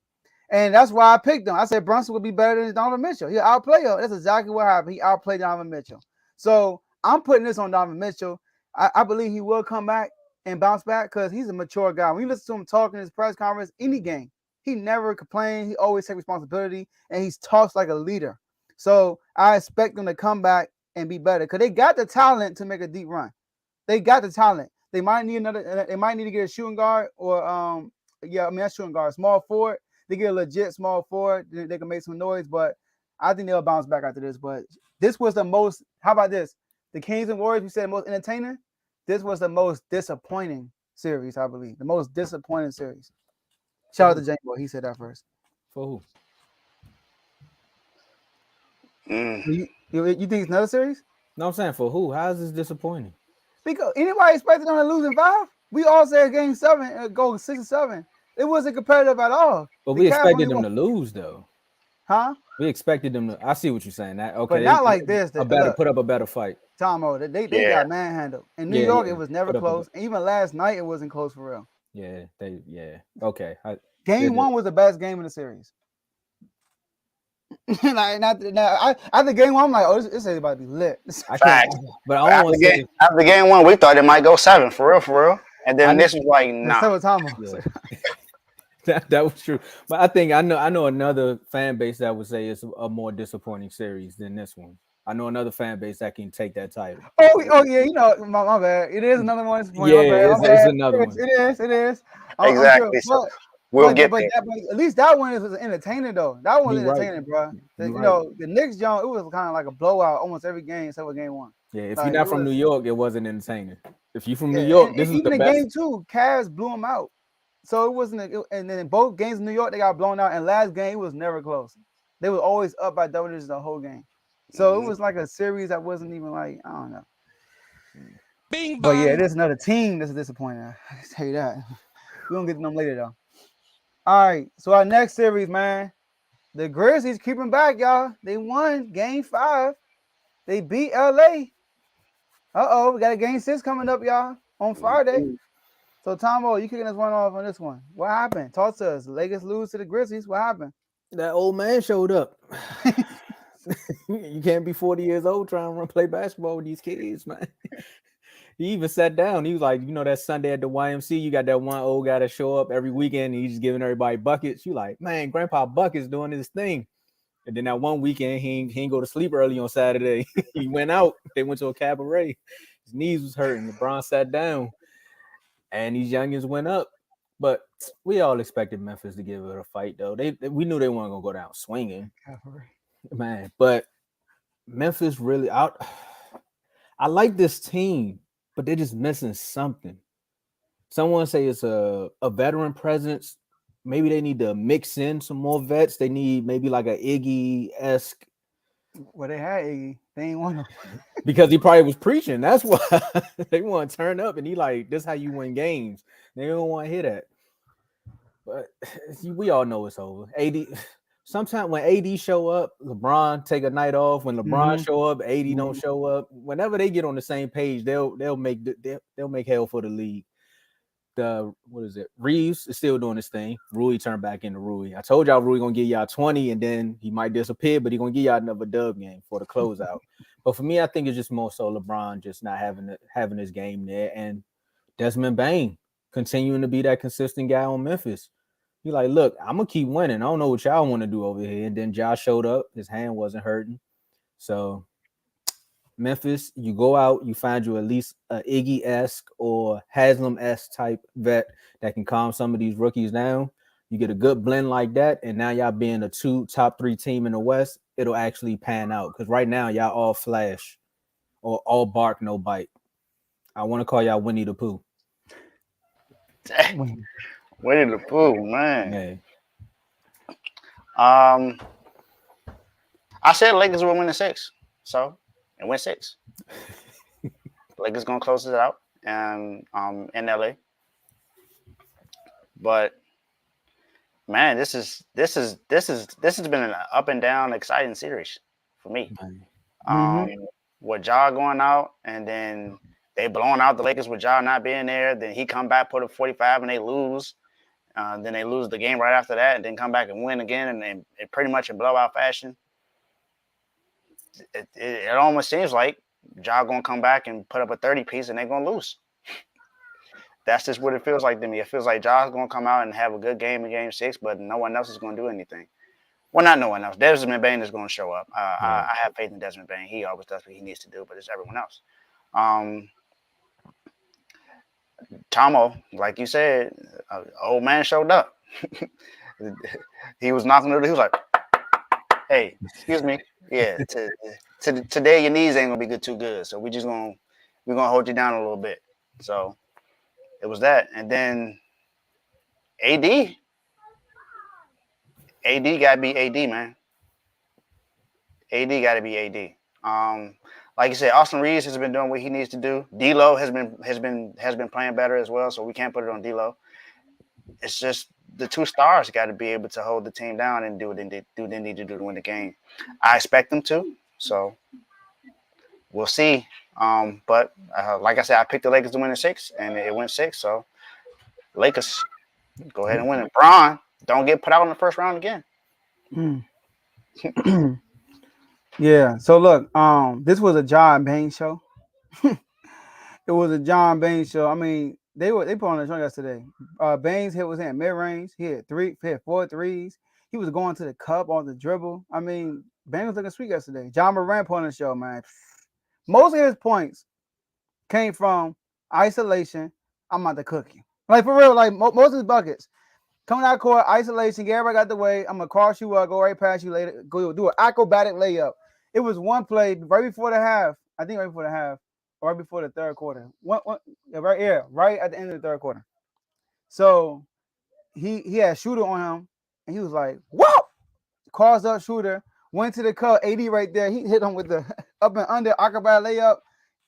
[SPEAKER 2] And that's why I picked him. I said Brunson would be better than Donovan Mitchell. He'll outplay him. That's exactly what happened. He outplayed Donovan Mitchell. So I'm putting this on Donovan Mitchell. I believe he will come back and bounce back because he's a mature guy. When you listen to him talk in his press conference, any game, he never complains. He always takes responsibility, and he talks like a leader. So I expect them to come back and be better because they got the talent to make a deep run. They got the talent. They might need another. They might need to get a shooting guard or that's shooting guard, small forward. They get a legit small forward. They can make some noise, but I think they'll bounce back after this. But this was the most. How about this? The Kings and Warriors. We said most entertaining. This was the most disappointing series, I believe. The most disappointing series. Shout out to Jane Boy. He said that first.
[SPEAKER 5] For who?
[SPEAKER 2] You think it's another series?
[SPEAKER 5] No, I'm saying for who? How is this disappointing?
[SPEAKER 2] Because anybody expected them to lose in 5? We all said game 7, go 6 and 7. It wasn't competitive at all.
[SPEAKER 5] But we expected them to lose, though.
[SPEAKER 2] Huh?
[SPEAKER 5] We expected them to. I see what you're saying. That okay,
[SPEAKER 2] but not like this.
[SPEAKER 5] Put up a better fight.
[SPEAKER 2] Tomo, they got manhandled. In New York, it was never close. Even last night, it wasn't close for real.
[SPEAKER 5] Yeah, okay.
[SPEAKER 2] Game 1 was the best game in the series. I think game 1, I'm like, oh, this is about to be lit.
[SPEAKER 5] I can't, but I don't want to say
[SPEAKER 3] after game 1, we thought it might go 7 for real. And then this was like, nah.
[SPEAKER 2] So Tomo.
[SPEAKER 5] Yeah. That was true. But I think I know another fan base that would say it's a more disappointing series than this one. I know another fan base that can take that title.
[SPEAKER 2] Oh yeah, my bad. It is another one.
[SPEAKER 5] Yeah, it's another one.
[SPEAKER 2] It is.
[SPEAKER 3] Exactly. So we'll get there.
[SPEAKER 2] At least that one was entertaining though. That one was entertaining, bro. The Knicks, John, it was kind of like a blowout almost every game except for game 1.
[SPEAKER 5] Yeah, if you're not from New York, it wasn't entertaining. If you're from New York, this is the best.
[SPEAKER 2] Game 2, Cavs blew them out. So it wasn't, and then both games in New York, they got blown out. And last game, it was never close. They were always up by double digits the whole game. So it was like a series that wasn't even like, I don't know. Bing, but yeah, there's another team that's disappointing. I tell you that. We don't get to them later though. All right, so our next series, man, the Grizzlies keeping back, y'all. They won game 5. They beat LA. We got a game 6 coming up, y'all, on Friday. So Tomo, you kicking us one off on this one. What happened? Talk to us. Lakers lose to the Grizzlies. What happened?
[SPEAKER 5] That old man showed up. You can't be 40 years old trying to play basketball with these kids, man. He even sat down. He was like, that Sunday at the YMC, you got that one old guy that show up every weekend and he's just giving everybody buckets. You like, man, Grandpa Bucket's doing his thing. And then that one weekend, he ain't go to sleep early on Saturday. He went out. They went to a cabaret. His knees was hurting. LeBron sat down. And these youngins went up. But we all expected Memphis to give it a fight, though. We knew they weren't going to go down swinging. Man, but Memphis really out. I like this team, but they're just missing something. Someone say it's a veteran presence. Maybe they need to mix in some more vets. They need maybe like a Iggy-esque.
[SPEAKER 2] Well, they had Iggy. They ain't want to.
[SPEAKER 5] Because he probably was preaching. That's why they want to turn up. And he like, this is how you win games. They don't want to hear that. But we all know it's over. AD. Sometimes when AD show up, LeBron take a night off. When LeBron show up, AD don't show up. Whenever they get on the same page, they'll make hell for the league. Reeves is still doing his thing. Rui turned back into Rui. I told y'all Rui gonna give y'all 20 and then he might disappear, but he gonna give y'all another dub game for the closeout. But for me, I think it's just more so LeBron just not having his game there, and Desmond Bane continuing to be that consistent guy on Memphis. He like, look, I'm gonna keep winning. I don't know what y'all want to do over here. And then Josh showed up, his hand wasn't hurting. So Memphis, you go out, you find you at least an Iggy-esque or Haslam-esque type vet that can calm some of these rookies down. You get a good blend like that, and now y'all being a top 3 team in the West, it'll actually pan out. Because right now, y'all all flash or all bark, no bite. I want to call y'all Winnie the Pooh.
[SPEAKER 3] Winnie the Pooh, man.
[SPEAKER 5] Hey.
[SPEAKER 3] I said Lakers will win the 6. So, and win 6. Lakers gonna close it out and in LA. But man, this has been an up and down exciting series for me. With Ja going out and then they blowing out the Lakers with Ja not being there, then he come back, put up 45 and they lose. Then they lose the game right after that and then come back and win again and then pretty much in blowout fashion. It almost seems like Ja gonna come back and put up a 30-piece and they're gonna lose. That's just what it feels like to me. It feels like Ja's gonna come out and have a good game in game 6, but no one else is gonna do anything. Well, not no one else. Desmond Bain is going to show up. I have faith in Desmond Bain. He always does what he needs to do, but it's everyone else. Tomo, like you said, old man showed up. He was knocking on the door. He was like, "Hey, excuse me. Yeah, today your knees ain't gonna be too good. So we're gonna hold you down a little bit." So it was that, and then AD gotta be AD, man. AD gotta be AD. Like you said, Austin Reeves has been doing what he needs to do. D'Lo has been playing better as well, so we can't put it on D'Lo. It's just the two stars got to be able to hold the team down and do what they need to do to win the game. I expect them to, so we'll see. But like I said, I picked the Lakers to win in 6, and it went 6. So Lakers, go ahead and win it. Bron, don't get put out in the first round again.
[SPEAKER 2] Yeah. So look, this was a John Bain show. It was a John Bain show. I mean, they put on the show yesterday. Baines was in mid range. He had 4 threes. He was going to the cup on the dribble. I mean, Bain was looking sweet yesterday. John Moran put on the show, man. Most of his points came from isolation. I'm about to cook you. Like for real, like most of his buckets. Coming out court, isolation, get everybody out the way. I'm gonna cross you up, go right past you later, go do an acrobatic layup. It was one play right before the half. I think right before the half, or right before the third quarter. Right at the end of the third quarter. So he had a shooter on him, and he was like, "Whoa!" Crossed up shooter, went to the cup. AD right there. He hit him with the up and under acrobatic layup.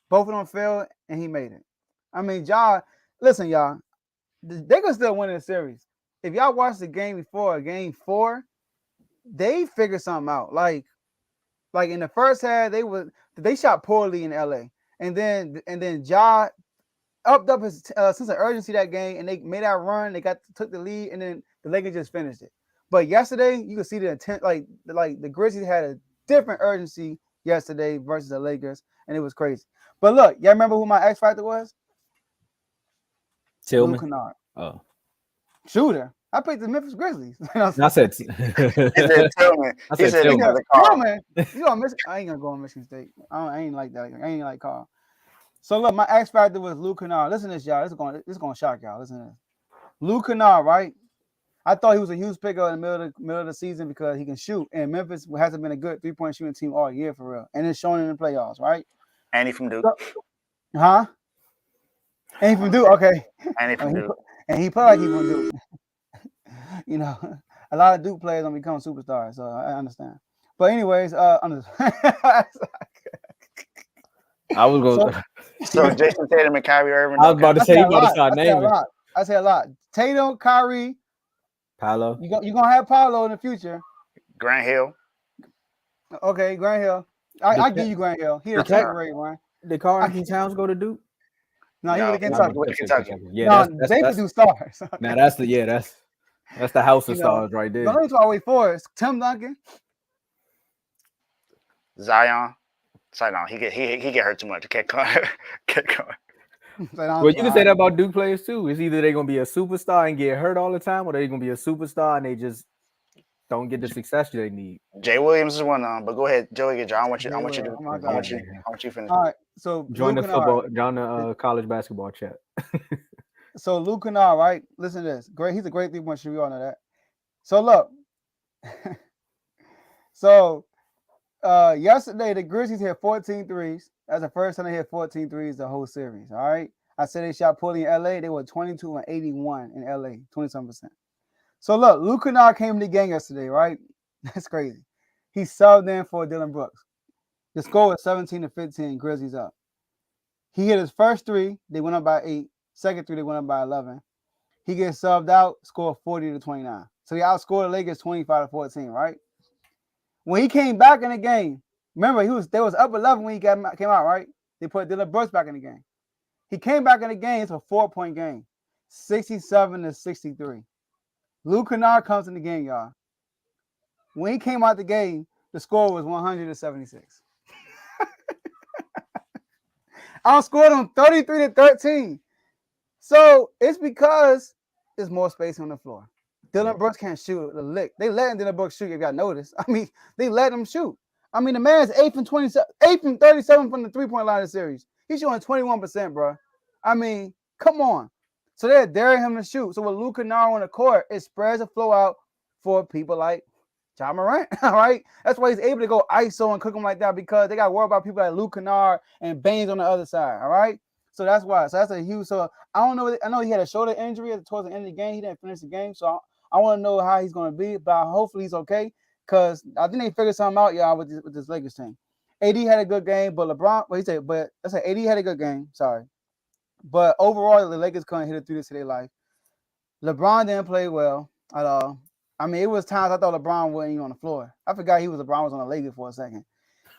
[SPEAKER 2] Both of them failed, and he made it. I mean, y'all, listen, y'all, they could still win the series. If y'all watched the game before, game 4, they figured something out. Like in the first half, they shot poorly in LA, and then Ja upped his sense of urgency that game, and they made that run. They took the lead, and then the Lakers just finished it. But yesterday, you could see the intent. Like the Grizzlies had a different urgency yesterday versus the Lakers, and it was crazy. But look, y'all remember who my X factor was?
[SPEAKER 5] Tillman.
[SPEAKER 2] Luke Kennard.
[SPEAKER 5] Oh.
[SPEAKER 2] Shooter. I picked the Memphis Grizzlies.
[SPEAKER 5] I said
[SPEAKER 3] Tillman.
[SPEAKER 5] He said
[SPEAKER 2] Tillman. You gonna miss? I ain't gonna go on Michigan State. I ain't like that. I ain't like Carl. So look, my X factor was Luke Kennard. Listen to this, y'all. This is gonna shock y'all. Listen to this. Luke Kennard, right? I thought he was a huge pickup in the middle of the season because he can shoot, and Memphis hasn't been a good 3-point shooting team all year for real, and it's shown in the playoffs, right?
[SPEAKER 3] And he from Duke.
[SPEAKER 2] Huh? And he from Duke, okay.
[SPEAKER 3] And he from Duke.
[SPEAKER 2] And he played like he from Duke. You know, a lot of Duke players don't become superstars, so I understand. But anyways, I
[SPEAKER 5] was going.
[SPEAKER 3] So Jason Tatum and Kyrie Irving.
[SPEAKER 5] I was about to say, you about to start naming.
[SPEAKER 2] I say a lot. Tatum, Kyrie,
[SPEAKER 5] Paolo.
[SPEAKER 2] You're gonna have Paolo in the future.
[SPEAKER 3] Grant Hill.
[SPEAKER 2] Okay, Grant Hill. I give you Grant Hill. He a second rate one.
[SPEAKER 5] Did Karl Anthony Towns go to Duke?
[SPEAKER 2] No, he went to
[SPEAKER 3] Kentucky.
[SPEAKER 2] Yeah, they could do stars.
[SPEAKER 5] Now that's the house of stars right there.
[SPEAKER 2] The only two I wait for is Tim Duncan,
[SPEAKER 3] Zion. He get hurt too much. Can't go.
[SPEAKER 5] Well, you can say that about Duke players too. It's either they're gonna be a superstar and get hurt all the time, or they're gonna be a superstar and they just don't get the success they need.
[SPEAKER 3] Jay Williams is one, but go ahead, Joey. I want you to finish.
[SPEAKER 2] All right, so
[SPEAKER 5] join the college basketball chat.
[SPEAKER 2] So Luke Kennard, right? Listen to this. Great, he's a great 3-point shooter. We all know that. So look, yesterday the Grizzlies hit 14 threes. That's the first time they hit 14 threes the whole series. All right. I said they shot poorly in LA. They were 22 and 81 in LA, 27%. So look, Luke Kennard came in the game yesterday, right? That's crazy. He subbed in for Dylan Brooks. The score was 17-15, Grizzlies up. He hit his first 3, they went up by 8. Second 3, they went up by 11. He gets subbed out, scored 40-29. So he outscored the Lakers 25-14, right? When he came back in the game, remember they was up 11 when he came out, right? They put Dylan Brooks back in the game. He came back in the game. It's a 4-point game, 67-63. Luke Kennard comes in the game, y'all. When he came out the game, the score was 100-76. I outscored him 33-13. So it's because there's more space on the floor. Dylan Brooks can't shoot a lick. They letting Dylan Brooks shoot. If y'all notice, I mean, they let him shoot. I mean, the man's 8 from 37 from the 3-point line of the series. He's shooting 21%, bro. I mean, come on. So they're daring him to shoot. So with Luke Kennard on the court, it spreads the flow out for people like Ja Morant. All right, that's why he's able to go ISO and cook him like that, because they got to worry about people like Luke Kennard and Baines on the other side. All right. So that's why. So that's a huge. So I don't know. I know he had a shoulder injury towards the end of the game. He didn't finish the game. So I want to know how he's going to be. But hopefully he's okay, because I think they figured something out, y'all, with this Lakers team. AD had a good game, but LeBron. What he said? But I said AD had a good game. Sorry, but overall the Lakers couldn't hit it through this to their life. LeBron didn't play well at all. I mean, it was times I thought LeBron wasn't even on the floor. I forgot LeBron was on the Lakers for a second.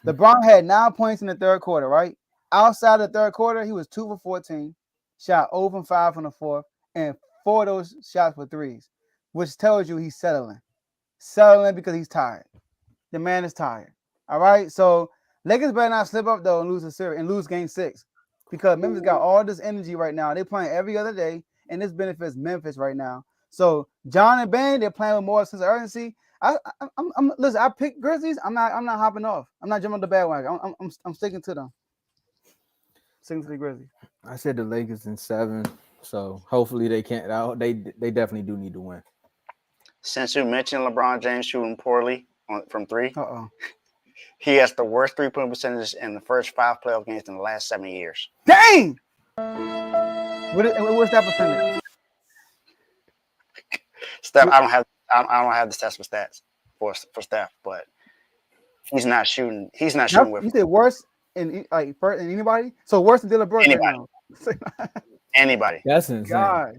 [SPEAKER 2] LeBron had 9 points in the third quarter, right? Outside of the third quarter, he was 2 for 14, shot 0 from 5 from the fourth, and 4 of those shots were threes, which tells you he's settling. Settling because he's tired. The man is tired. All right? So Lakers better not slip up, though, and lose the series and lose game 6, because Memphis got all this energy right now. They're playing every other day, and this benefits Memphis right now. So John and Ben, they're playing with more sense of urgency. Listen, I picked Grizzlies. I'm not hopping off. I'm not jumping on the bandwagon. I'm sticking to them. Sticking to the Grizzlies.
[SPEAKER 5] I said the Lakers in 7, so hopefully they can't. They definitely do need to win.
[SPEAKER 3] Since you mentioned LeBron James shooting poorly from 3, he has the worst 3-point percentage in the first 5 playoff games in the last 7 years.
[SPEAKER 2] Dang! What's that percentage?
[SPEAKER 3] Steph, I don't have the stats for Steph, but he's not shooting. He's not shooting with.
[SPEAKER 2] You said worse in anybody? So worse than Dylan Brooks right now.
[SPEAKER 3] Anybody.
[SPEAKER 5] That's insane.
[SPEAKER 2] Gosh.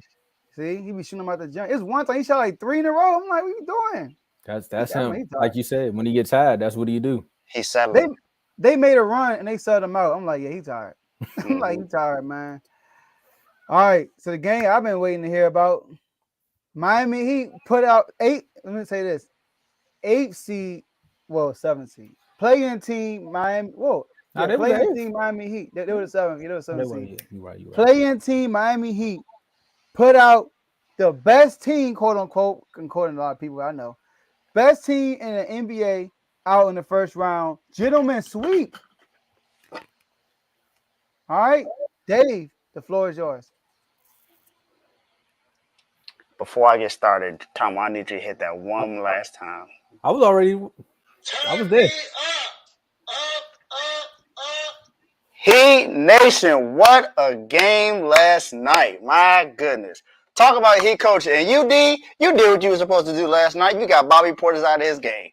[SPEAKER 2] See, he be shooting him out the jump. It's one time he shot like 3 in a row. I'm like, what you doing?
[SPEAKER 5] That's him. Like you said, when he gets tired, that's what he do.
[SPEAKER 3] He's settling.
[SPEAKER 2] They made a run and they settled him out. I'm like, yeah, he's tired. I'm like, he's tired, man. All right. So the game I've been waiting to hear about. Miami Heat put out 8. Let me say this: 8 seed, 7 seed. Play-in team Miami. Play-in team Miami Heat. They were the 7th. They were 7 seed.
[SPEAKER 5] You're right.
[SPEAKER 2] Play-in team Miami Heat put out the best team, quote unquote, according to a lot of people I know, best team in the NBA out in the first round. Gentlemen sweep. All right, Dave, the floor is yours.
[SPEAKER 3] Before I get started, Tom, I need you to hit that one last time.
[SPEAKER 5] I was there.
[SPEAKER 3] Heat Nation, what a game last night. My goodness. Talk about Heat coaching. And you did what you were supposed to do last night. You got Bobby Portis out of his game.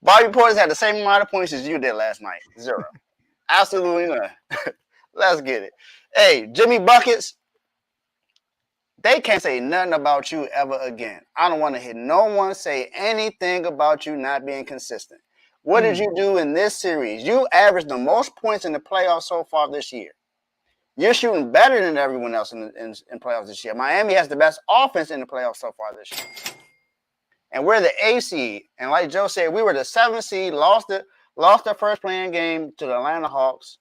[SPEAKER 3] Bobby Portis had the same amount of points as you did last night. 0. Absolutely none. Let's get it. Hey, Jimmy Buckets. They can't say nothing about you ever again. I don't want to hear no one say anything about you not being consistent. What did you do in this series? You averaged the most points in the playoffs so far this year. You're shooting better than everyone else in playoffs this year. Miami has the best offense in the playoffs so far this year. And we're the A seed. And like Joe said, we were the 7th seed, lost their first playing game to the Atlanta Hawks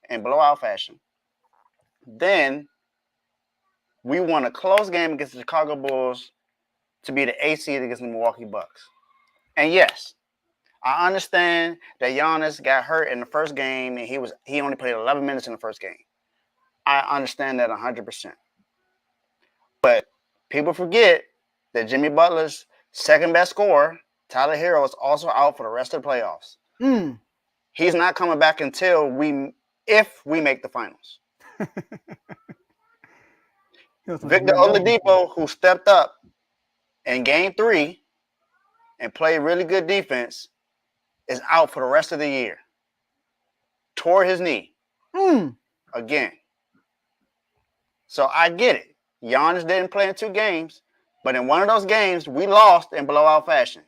[SPEAKER 3] in blowout fashion. Then we won a close game against the Chicago Bulls to be the 8th seed against the Milwaukee Bucks. And yes, I understand that Giannis got hurt in the first game and he only played 11 minutes in the first game. I understand that 100%. But people forget that Jimmy Butler's second best scorer, Tyler Hero, is also out for the rest of the playoffs. He's not coming back until if we make the finals. Victor Oladipo, who stepped up in game 3 and played really good defense, is out for the rest of the year. Tore his knee again. So I get it. Giannis didn't play in 2 games, but in one of those games, we lost in blowout fashion.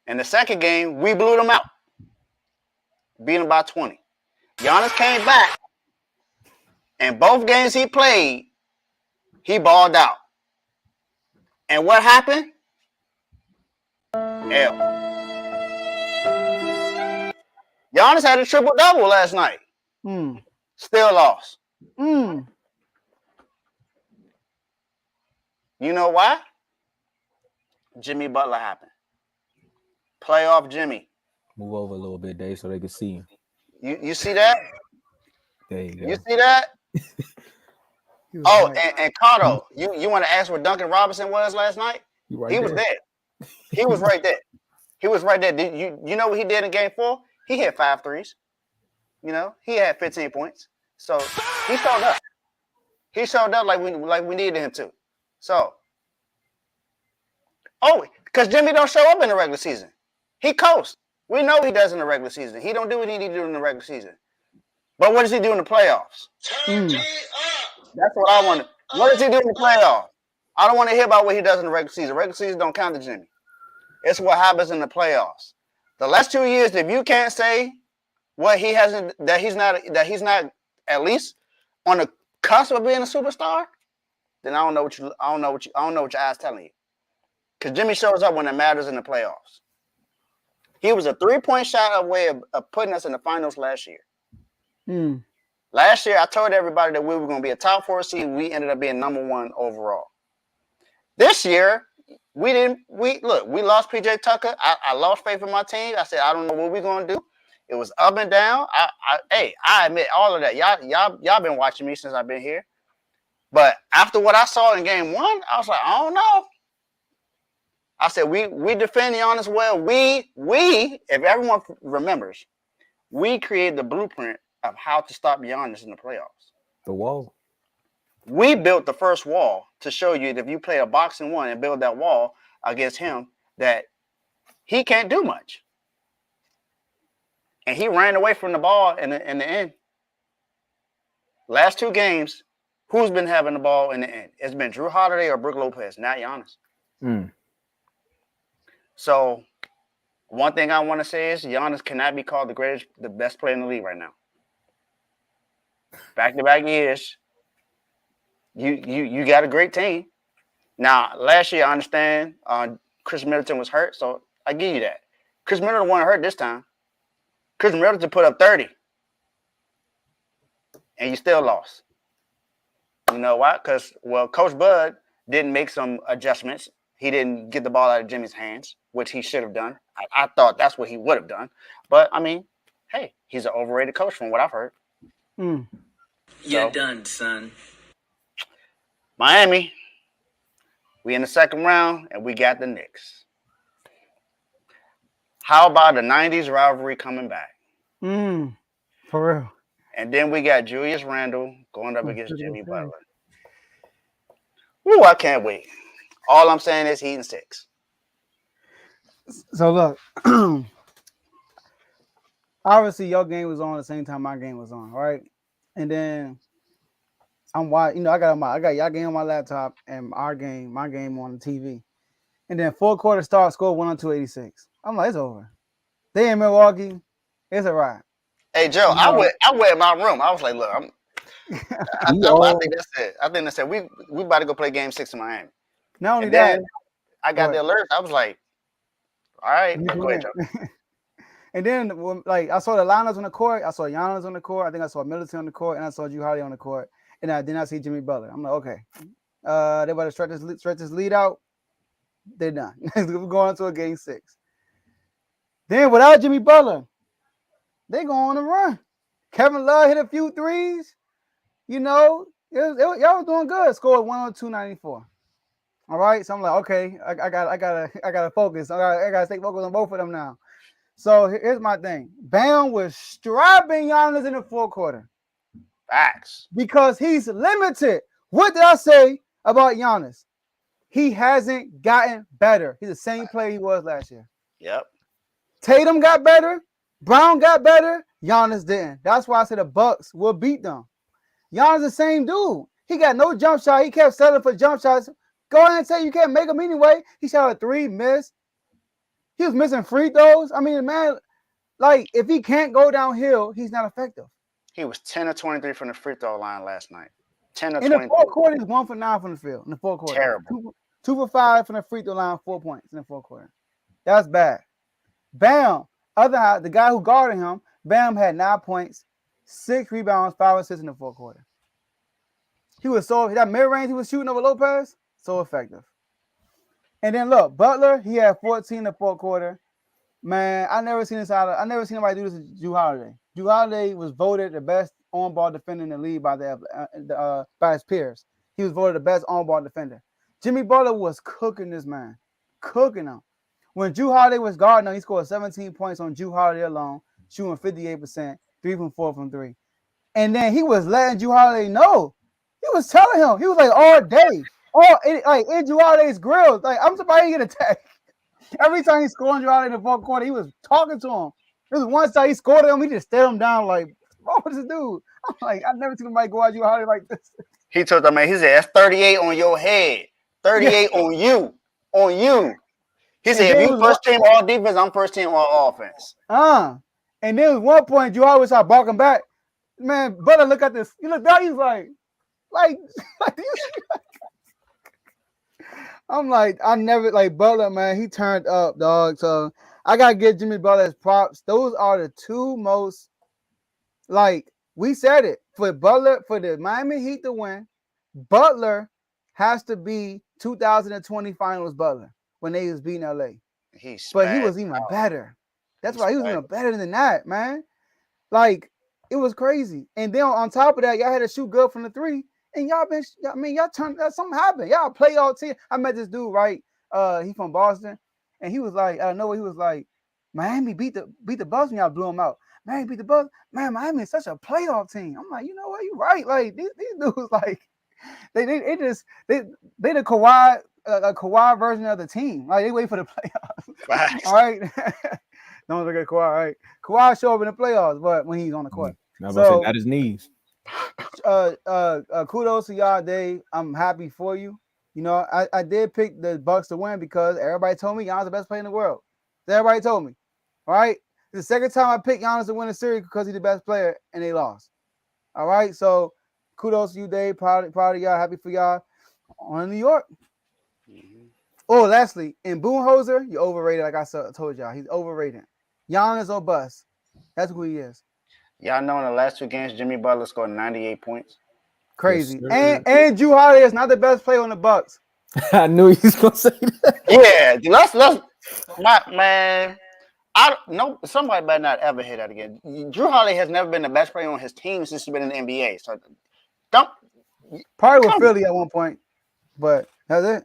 [SPEAKER 3] In the second game, we blew them out. Beat them by 20. Giannis came back. And both games he played, he balled out. And what happened? L. Giannis had a triple-double last night. Still lost. You know why? Jimmy Butler happened. Playoff Jimmy.
[SPEAKER 5] Move over a little bit, Dave, so they can see you.
[SPEAKER 3] You see that?
[SPEAKER 5] There you go.
[SPEAKER 3] You see that? Oh, and Cardo, you want to ask where Duncan Robinson was last night? He was there. He was right there. He was right there. You know what he did in Game 4? He hit 5 threes. You know, he had 15 points. So he showed up. He showed up like we needed him to. So, because Jimmy don't show up in the regular season. He coasts. We know he does in the regular season. He don't do what he need to do in the regular season. But what does he do in the playoffs? That's what I want. What does he do in the playoffs? I don't want to hear about what he does in the regular season. Regular season don't count to Jimmy. It's what happens in the playoffs. The last 2 years, if you can't say what he hasn't, that he's not at least on the cusp of being a superstar, then I don't know what your eyes telling you. Because Jimmy shows up when it matters in the playoffs. He was a 3-point shot away of putting us in the finals last year. Last year, I told everybody that we were going to be a top 4 seed. We ended up being number 1 overall. This year, we lost PJ Tucker. I lost faith in my team. I said, I don't know what we're going to do. It was up and down. I admit all of that. Y'all been watching me since I've been here. But after what I saw in Game 1, I was like, I don't know. I said, we defend Giannis well. We, if everyone remembers, we created the blueprint of how to stop Giannis in the playoffs.
[SPEAKER 5] The wall.
[SPEAKER 3] We built the first wall to show you that if you play a boxing 1 and build that wall against him, that he can't do much. And he ran away from the ball in the end. Last 2 games, who's been having the ball in the end? It's been Drew Holiday or Brook Lopez, not Giannis. So one thing I want to say is Giannis cannot be called the best player in the league right now. Back-to-back years, you got a great team. Now, last year, I understand Chris Middleton was hurt, so I give you that. Chris Middleton wasn't hurt this time. Chris Middleton put up 30, and you still lost. You know why? Because, Coach Bud didn't make some adjustments. He didn't get the ball out of Jimmy's hands, which he should have done. I thought that's what he would have done. But, I mean, hey, he's an overrated coach from what I've heard.
[SPEAKER 1] You're done, son.
[SPEAKER 3] Miami, we in the second round, and we got the Knicks. How about the 90s rivalry coming back?
[SPEAKER 2] For real.
[SPEAKER 3] And then we got Julius Randle going up against Jimmy Butler. Ooh, I can't wait. All I'm saying is Heat in 6.
[SPEAKER 2] So look, obviously your game was on at the same time my game was on, right? And then I'm watching, I got y'all game on my laptop and my game on the TV. And then 4 quarter start, score 102-86. I'm like, it's over. They in Milwaukee, it's a wrap.
[SPEAKER 3] Hey Joe, I went in my room. I was like, look, I think that's it. I think that's it. We about to go play Game 6 in Miami.
[SPEAKER 2] Not only that,
[SPEAKER 3] I got the alert. I was like, all right, go ahead, Joe.
[SPEAKER 2] And then, I saw the lineups on the court. I saw Giannis on the court. I think I saw Middleton on the court, and I saw Drew Holiday on the court. And I did not see Jimmy Butler. I'm like, okay, they better stretch this lead out. They're done. We're going to a Game 6. Then without Jimmy Butler, they go on a run. Kevin Love hit a few threes. Y'all was doing good. Scored 102-94. All right, so I'm like, okay, I gotta focus. I gotta stay focused on both of them now. So here's my thing. Bam was strapping Giannis in the 4th quarter.
[SPEAKER 3] Facts. Because
[SPEAKER 2] he's limited. What did I say about Giannis? He hasn't gotten better. He's the same player he was last year.
[SPEAKER 3] Yep.
[SPEAKER 2] Tatum got better. Brown got better. Giannis didn't. That's why I said the Bucks will beat them. Giannis the same dude. He got no jump shot. He kept settling for jump shots. Go ahead and say you can't make them anyway. He shot a 3, missed. He was missing free throws. I mean, man, if he can't go downhill, he's not effective.
[SPEAKER 3] He was 10 of 23 from the free throw line last night. 10 of 23.
[SPEAKER 2] In the 4th quarter, he's 1 for 9 from the field. In the 4th quarter.
[SPEAKER 3] Terrible.
[SPEAKER 2] 2 for 5 from the free throw line, 4 points in the 4th quarter. That's bad. Bam. The guy who guarded him, Bam had 9 points, 6 rebounds, 5 assists in the 4th quarter. That mid-range he was shooting over Lopez, So effective. And then look, Butler, he had 14 in the fourth quarter. Man, I never seen anybody do this to Jrue Holiday. Jrue Holiday was voted the best on-ball defender in the league by by his peers. He was voted the best on-ball defender. Jimmy Butler was cooking this man, cooking him. When Jrue Holiday was guarding him, he scored 17 points on Jrue Holiday alone, shooting 58%, 3 from 4 from 3. And then he was letting Jrue Holiday know. He was telling him, he was like all day, in Jrue Holiday's grills. Like, I'm surprised he get attacked. Every time he scored Jrue Holiday in the fourth quarter, he was talking to him. There was one time he scored him, he just stared him down like, what was this dude? I'm like, I've never seen anybody go at Jrue Holiday like this.
[SPEAKER 3] He told that man, he said, that's 38 on your head. 38 on you. On you. He said, if you first team all defense, I'm first team all offense.
[SPEAKER 2] And then at one point, Jrue Holiday started barking back. Man, Butler look at this. He looked down, he's like I'm like, I never like Butler, man. He turned up, dog. So I gotta give Jimmy Butler's props. Those are the two most, like we said it, for Butler, for the Miami Heat to win, Butler has to be 2020 Finals Butler when they was beating LA. But he was even better. That's why he was even better than that, man. Like, it was crazy. And then on top of that, y'all had to shoot good from the three. And y'all turned, something happened. Y'all playoff team. I met this dude, right? He from Boston. And he was like, I don't know, he was like, Miami beat the Bucks when y'all blew them out. Miami beat the Bucks. Man, Miami is such a playoff team. I'm like, you know what? You're right. Like, these dudes, like, they the Kawhi version of the team. Like, they wait for the playoffs. All right. Don't look at Kawhi, right? Kawhi show up in the playoffs, but when he's on the court.
[SPEAKER 5] So not his knees.
[SPEAKER 2] Kudos to y'all, Dave. I'm happy for you. You know, I did pick the Bucks to win because everybody told me Giannis the best player in the world. Everybody told me. All right. It's the second time I picked Giannis to win a series because he's the best player and they lost. All right. So kudos to you, Dave. Proud of y'all. Happy for y'all on New York. Mm-hmm. Oh, lastly, in Boonhoser, you're overrated. Like I told y'all, he's overrated. Giannis or bust. That's who he is.
[SPEAKER 3] Y'all know in the last two games, Jimmy Butler scored 98 points.
[SPEAKER 2] Crazy. Yes, and Jrue Holiday is not the best player on the Bucks.
[SPEAKER 5] I knew he was gonna say that.
[SPEAKER 3] Yeah, somebody better not ever hear that again. Jrue Holiday has never been the best player on his team since he's been in the NBA. So
[SPEAKER 2] probably with Philly at one point, but that's it.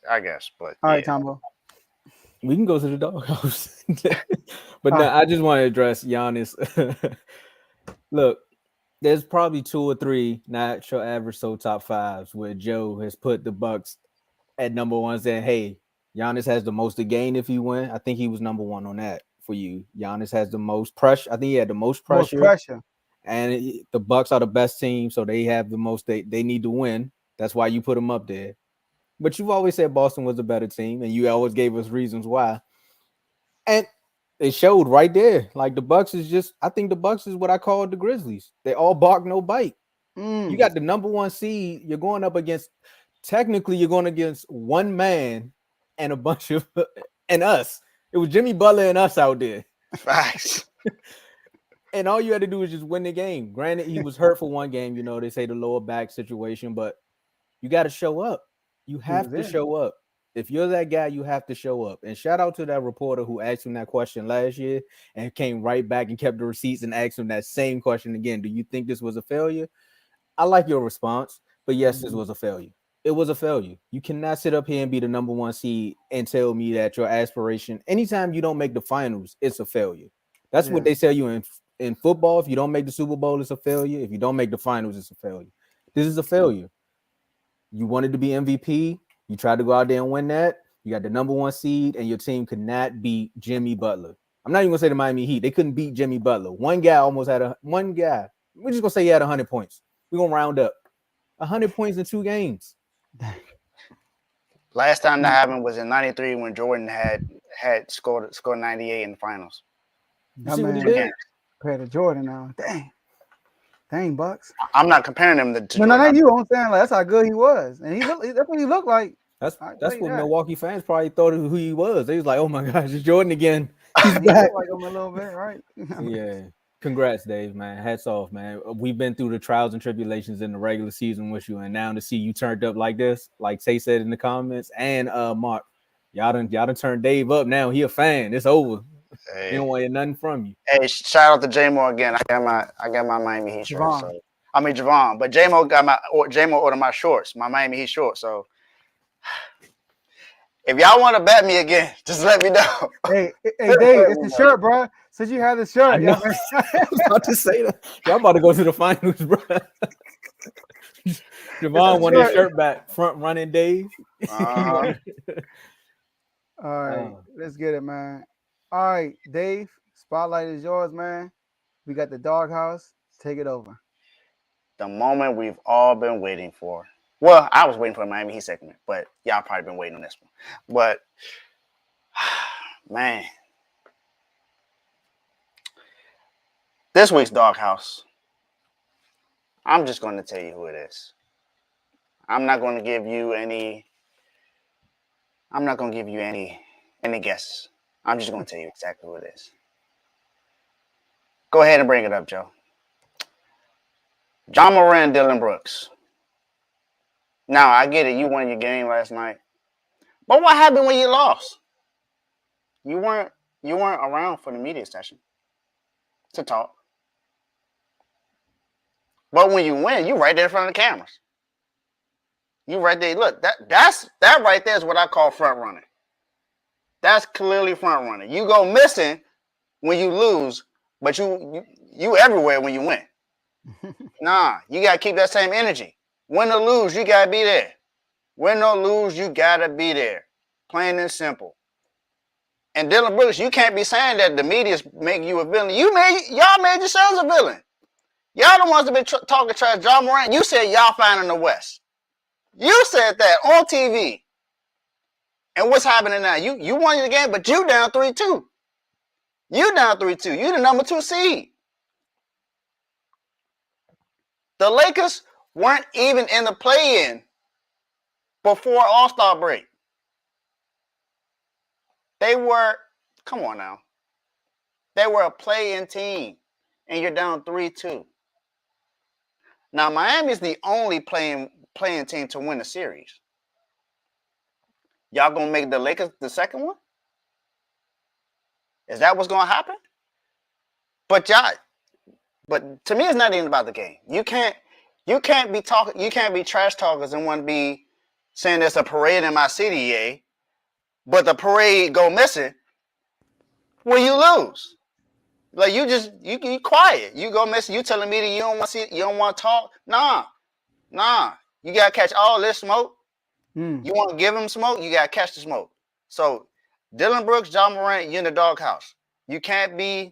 [SPEAKER 3] I guess, but
[SPEAKER 2] all right, Tomo.
[SPEAKER 5] We can go to the doghouse. But no, I just want to address Giannis. Look, there's probably 2 or 3 not your average top 5s where Joe has put the Bucks at number 1, saying, hey, Giannis has the most to gain if he win. I think he was number 1 on that for you. Giannis has the most pressure. I think he had the most pressure. And the Bucks are the best team, so they have the most. They need to win. That's why you put them up there. But you've always said Boston was a better team, and you always gave us reasons why. And it showed right there. Like, the Bucks is just, I think the Bucks is what I call the Grizzlies. They all bark, no bite. You got the number 1 seed. You're going up against, technically, you're going against one man and a bunch of, and us. It was Jimmy Butler and us out there.
[SPEAKER 3] Facts.
[SPEAKER 5] And all you had to do was just win the game. Granted, he was hurt for one game. You know, they say the lower back situation, but you got to show up. You have to show up. If you're that guy, you have to show up. And shout out to that reporter who asked him that question last year and came right back and kept the receipts and asked him that same question again. Do you think this was a failure? I like your response, but yes, this was a failure. It was a failure. You cannot sit up here and be the number 1 seed and tell me that your aspiration, anytime you don't make the finals, it's a failure. That's what they tell you in football. If you don't make the Super Bowl, it's a failure. If you don't make the finals, it's a failure. This is a failure. You wanted to be MVP. You tried to go out there and win that. You got the number 1 seed, and your team could not beat Jimmy Butler. I'm not even going to say the Miami Heat. They couldn't beat Jimmy Butler. One guy almost had one guy. We're just going to say he had 100 points. We're going to round up. 100 points in 2 games.
[SPEAKER 3] Last time that happened was in 93 when Jordan had scored 98 in the finals.
[SPEAKER 5] You see what he did?
[SPEAKER 2] Compared to Jordan now. Dang, Bucks.
[SPEAKER 3] I'm not comparing him to Jordan.
[SPEAKER 2] No, not you. I'm saying, like, that's how good he was. And that's what he looked like.
[SPEAKER 5] That's what Milwaukee fans probably thought of who he was. They was like, oh my gosh, it's Jordan again. He's
[SPEAKER 2] back. Like him a little bit, right?
[SPEAKER 5] Yeah. Congrats, Dave, man. Hats off, man. We've been through the trials and tribulations in the regular season with you, and now to see you turned up like this, like Tay said in the comments, and Mark, y'all done turned Dave up. Now he a fan. It's over.
[SPEAKER 3] Hey.
[SPEAKER 5] He don't want to hear nothing from you.
[SPEAKER 3] Hey, shout out to J-Mo again. I got my Miami Heat shorts. So. I mean Javon, but J-Mo ordered my shorts, my Miami Heat shorts. So if y'all want to bet me again, just let me know.
[SPEAKER 2] Hey, Dave, it's the shirt, bro. Since you have the shirt,
[SPEAKER 5] I was about to say that. Y'all about to go to the finals, bro. Javon won his shirt back, front running Dave.
[SPEAKER 2] All right, let's get it, man. All right, Dave, spotlight is yours, man. We got the doghouse. Take it over.
[SPEAKER 3] The moment we've all been waiting for. Well, I was waiting for the Miami Heat segment, but y'all probably been waiting on this one. But, man, this week's doghouse, I'm just going to tell you who it is. I'm not going to give you any guesses. I'm just going to tell you exactly who it is. Go ahead and bring it up, Joe. John Moran, Dillon Brooks. Now, I get it. You won your game last night. But what happened when you lost? You weren't around for the media session to talk. But when you win, you right there in front of the cameras. You right there. Look, that right there is what I call front running. That's clearly front running. You go missing when you lose, but you everywhere when you win. Nah, you gotta keep that same energy. Win or lose, you gotta be there. Win or lose, you gotta be there. Plain and simple. And Dillon Brooks, you can't be saying that the media's making you a villain. Y'all made yourselves a villain. Y'all the ones that been talking trash. John Moran, you said y'all fine in the West. You said that on TV. And what's happening now? You won the game, but you down 3-2. You down 3-2. You the number 2 seed. The Lakers weren't even in the play-in before All-Star break. They were, come on now. They were a play-in team, and you're down 3-2. Now, Miami's the only playing team to win the series. Y'all gonna make the Lakers the second one? Is that what's gonna happen? But to me, it's not even about the game. You can't be talking. You can't be trash talkers and want to be saying there's a parade in my city, yay, but the parade go missing when you lose. Like you quiet. You go missing. You telling me that you don't want to see. You don't want to talk. Nah. You gotta catch all this smoke. You want to give him smoke. You gotta catch the smoke. So Dillon Brooks, John Morant, you're in the doghouse. You can't be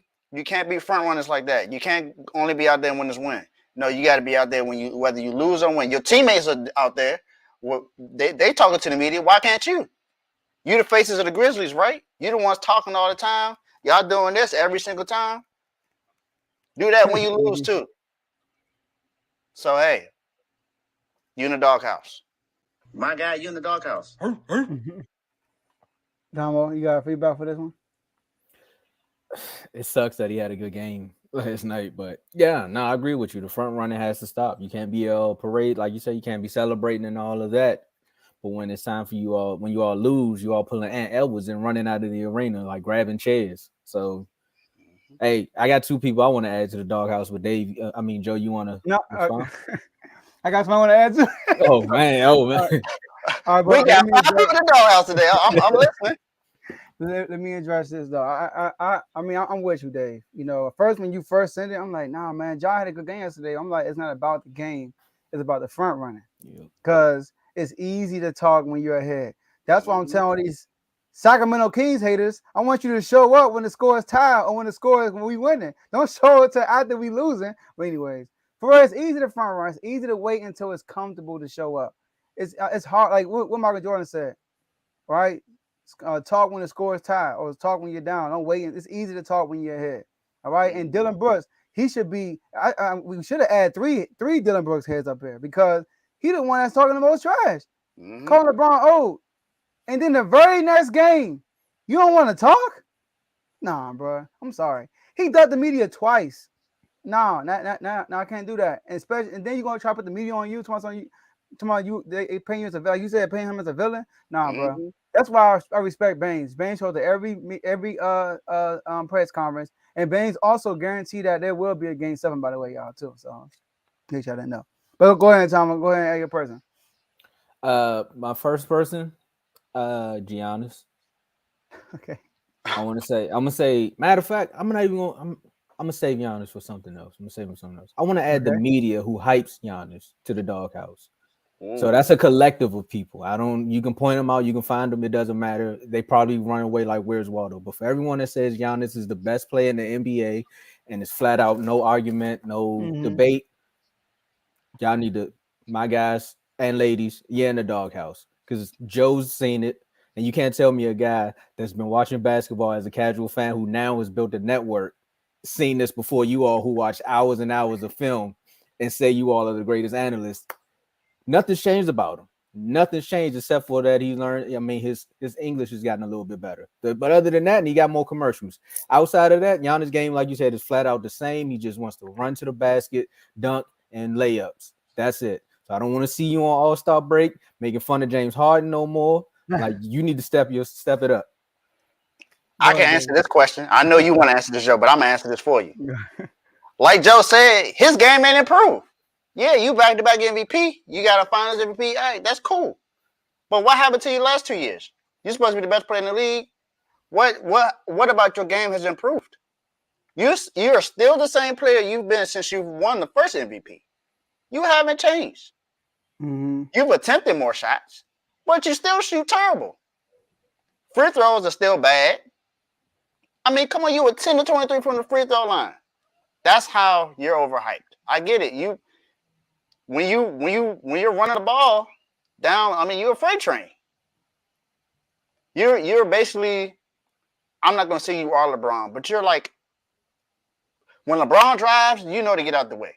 [SPEAKER 3] front runners like that. You can't only be out there when it's win. No, you got to be out there whether you lose or win. Your teammates are out there. Well, they talking to the media. Why can't you? You the faces of the Grizzlies, right? You the ones talking all the time. Y'all doing this every single time. Do that when you lose too. So hey, you in the doghouse. My guy, you in the doghouse.
[SPEAKER 2] Tomo, you got feedback for this one?
[SPEAKER 5] It sucks that he had a good game last night, but yeah, no, I agree with you. The front running has to stop. You can't be a parade, like you said. You can't be celebrating and all of that. But when it's time for you all, when you all lose, you all pulling Ant Edwards and running out of the arena, like grabbing chairs. So, hey, I got 2 people I want to add to the doghouse. But Dave, Joe, you want to?
[SPEAKER 2] No, I got someone to add to.
[SPEAKER 5] Oh man.
[SPEAKER 2] All right,
[SPEAKER 3] we got 5 people in the doghouse today. I'm listening.
[SPEAKER 2] Let me address this though. I'm with you, Dave. You know, first when you first sent it, I'm like, nah, man, John had a good game yesterday. I'm like, it's not about the game, it's about the front running. Because it's easy to talk when you're ahead. That's why I'm telling these Sacramento Kings haters, I want you to show up when the score is tied or when we winning. Don't show it till after we losing. But anyways, for us, it's easy to front run. It's easy to wait until it's comfortable to show up. It's hard, like what Michael Jordan said, right? Talk when the score is tied or talk when you're down. Don't wait. It's easy to talk when you're ahead. All right. And Dillon Brooks, he should be. We should have added three Dillon Brooks heads up here because he the one that's talking the most trash. Calling LeBron old. And then the very next game, you don't want to talk? Nah, bro. I'm sorry. He ducked the media twice. No, I can't do that. And especially, and then you're gonna try to put the media on you, tomorrow you they paying you as a villain. You said paying him as a villain? Nah, bro. That's why I respect Baines. Baines shows at every press conference, and Baines also guaranteed that there will be a game 7, by the way, y'all too. So in case y'all didn't know. But go ahead, Tom. Go ahead and add your person.
[SPEAKER 5] My first person, Giannis.
[SPEAKER 2] Okay.
[SPEAKER 5] I'm gonna say. Matter of fact, I'm gonna save Giannis for something else. I'm gonna save him something else. I want to add the media who hypes Giannis to the doghouse. So that's a collective of people. You can point them out, you can find them, it doesn't matter. They probably run away like Where's Waldo. But for everyone that says Giannis is the best player in the NBA and it's flat out no argument, no debate, y'all need to, my guys and ladies, in the doghouse. Because Joe's seen it. And you can't tell me a guy that's been watching basketball as a casual fan who now has built a network, seen this before you all who watch hours and hours of film and say you all are the greatest analysts. Nothing's changed about him. Nothing's changed except for that he learned. I mean, his English has gotten a little bit better. But other than that, and he got more commercials. Outside of that, Giannis' game, like you said, is flat out the same. He just wants to run to the basket, dunk, and layups. That's it. So I don't want to see you on All-Star break making fun of James Harden no more. Like, you need to step it up.
[SPEAKER 3] I can answer this question. I know you want to answer this, Joe, but I'm going to answer this for you. Like Joe said, his game ain't improved. Yeah, you back-to-back MVP. You got a finals MVP. Hey, that's cool. But what happened to you last 2 years? You're supposed to be the best player in the league. What about your game has improved? You're still the same player you've been since you won the first MVP. You haven't changed. You've attempted more shots, but you still shoot terrible. Free throws are still bad. I mean, come on, you were 10 to 23 from the free throw line. That's how you're overhyped. I get it. When you're running the ball down, I mean, you're a freight train. You're basically, I'm not gonna say you are LeBron, but you're like, when LeBron drives, you know to get out the way.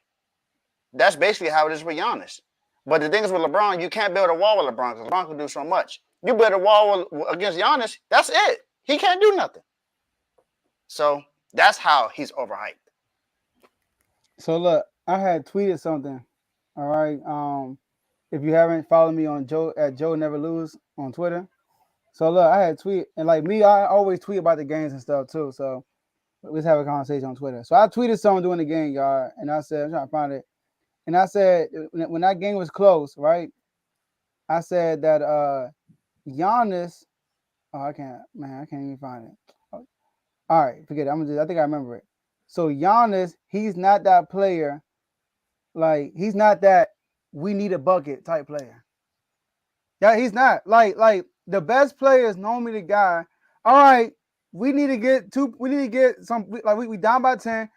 [SPEAKER 3] That's basically how it is with Giannis. But the thing is with LeBron, you can't build a wall with LeBron because LeBron can do so much. You build a wall against Giannis, that's it. He can't do nothing. So that's how he's overhyped.
[SPEAKER 2] So look, I had tweeted something. All right. If you haven't followed me on Joe Never Lose on Twitter. So look, I had tweet, and like me, I always tweet about the games and stuff too. So let's have a conversation on Twitter. So I tweeted something during the game, y'all, and I said, I'm trying to find it. And I said, when that game was close, right? I said that Giannis, I can't even find it. All right, forget it. I think I remember it. So Giannis, he's not that player. Like, he's not that we need a bucket type player. Yeah, he's not. Like the best player is normally the guy. All right, we need to get some, like we down by 10.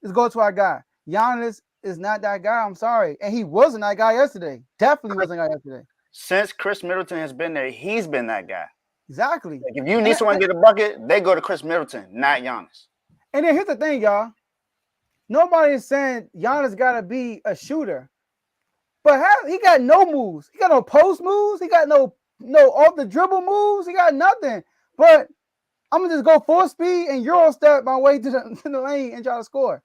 [SPEAKER 2] Let's go to our guy. Giannis is not that guy. I'm sorry. And he wasn't that guy yesterday. Definitely wasn't that guy yesterday.
[SPEAKER 3] Since Chris Middleton has been there, he's been that guy.
[SPEAKER 2] Exactly.
[SPEAKER 3] Like, if you need someone to get a bucket, they go to Chris Middleton, not Giannis.
[SPEAKER 2] And then here's the thing, y'all. Nobody is saying Giannis got to be a shooter. But he got no moves. He got no post moves. He got no off the dribble moves. He got nothing. But I'm going to just go full speed and Euro step my way to the lane and try to score.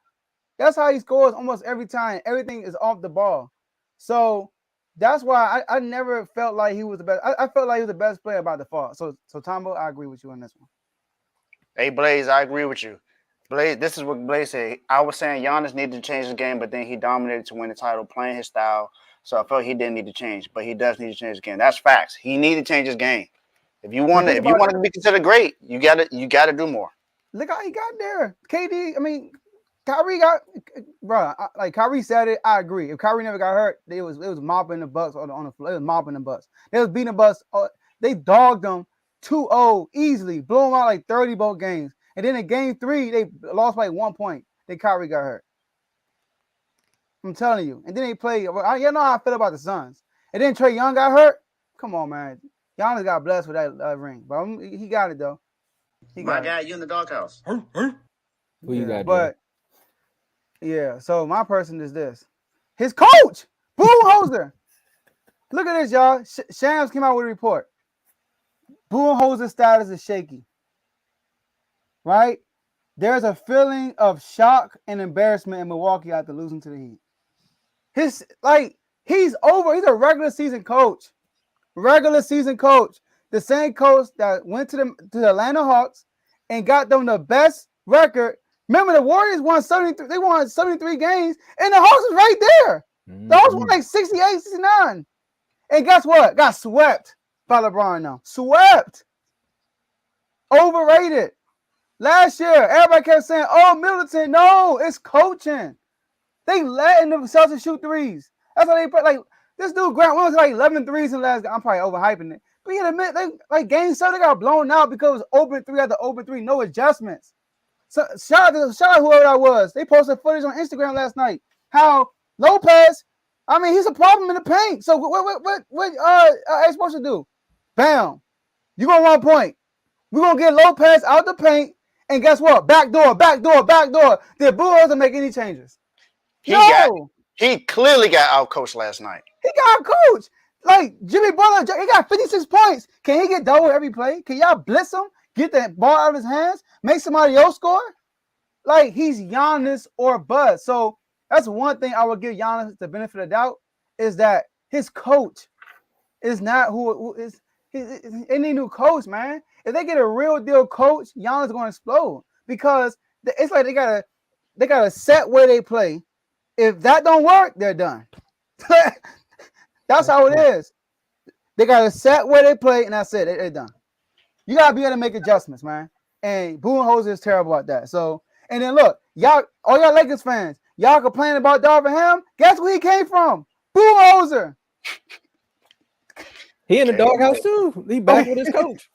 [SPEAKER 2] That's how he scores almost every time. Everything is off the ball. So that's why I never felt like he was the best. I felt like he was the best player by default. So Tomo, I agree with you on this one.
[SPEAKER 3] Hey, Blaze, I agree with you. Blaze, this is what Blaze said. I was saying Giannis needed to change the game, but then he dominated to win the title, playing his style. So I felt he didn't need to change, but he does need to change his game. That's facts. He needed to change his game. If you want to be considered great, you gotta do more.
[SPEAKER 2] Look how he got there. KD, I mean, Kyrie got, bro. Like Kyrie said it. I agree. If Kyrie never got hurt, it was mopping the Bucks on the floor. It was mopping the Bucks. They was beating the Bucks. They dogged them 2-0 easily, blew them out like 30 both games. And then in game 3, they lost by 1 point. Then Kyrie got hurt. I'm telling you. And then they played. You know how I feel about the Suns. And then Trae Young got hurt. Come on, man. Giannis got blessed with that ring, but he got it though.
[SPEAKER 3] My guy, you in the doghouse.
[SPEAKER 5] Who you got?
[SPEAKER 2] But yeah. So my person is this. His coach, Budenholzer. Look at this, y'all. Shams came out with a report. Budenholzer's status is shaky. Right? there's a feeling of shock and embarrassment in Milwaukee after losing to the Heat. He's over. He's a regular season coach. The same coach that went to the Atlanta Hawks and got them the best record. Remember, the Warriors won 73. They won 73 games, and the Hawks was right there. The Hawks won like 68, 69. And guess what? Got swept by LeBron now. Swept. Overrated. Last year, everybody kept saying, oh, Middleton. No, it's coaching. They letting themselves to shoot threes. That's how they put, like, this dude, Grant Williams, like 11 threes in the last game. I'm probably overhyping it. But you admit, they, like, game 7, they got blown out because it was open three after open three, no adjustments. So shout out whoever that was. They posted footage on Instagram last night. How Lopez, I mean, he's a problem in the paint. So what they supposed to do? Bam. You gonna run point. We're gonna get Lopez out the paint, and guess what? Back door. Did Bulldozer make any changes?
[SPEAKER 3] He clearly got outcoached last night.
[SPEAKER 2] He got outcoached. Like Jimmy Butler, he got 56 points. Can he get double every play? Can y'all blitz him? Get that ball out of his hands? Make somebody else score? Like, he's Giannis or bust. So that's one thing I would give Giannis the benefit of doubt, is that his coach is not who is. Any new coach, man. If they get a real deal coach, Giannis is going to explode, because it's like they got a set where they play. If that don't work, they're done. That's how it is. They got a set where they play, and that's it. They're done. You gotta be able to make adjustments, man. And Budenholzer is terrible at that. So, and then look, y'all, all y'all Lakers fans, y'all complaining about Darvin Ham. Guess where he came from? Budenholzer.
[SPEAKER 5] He in the doghouse too. He back with his coach.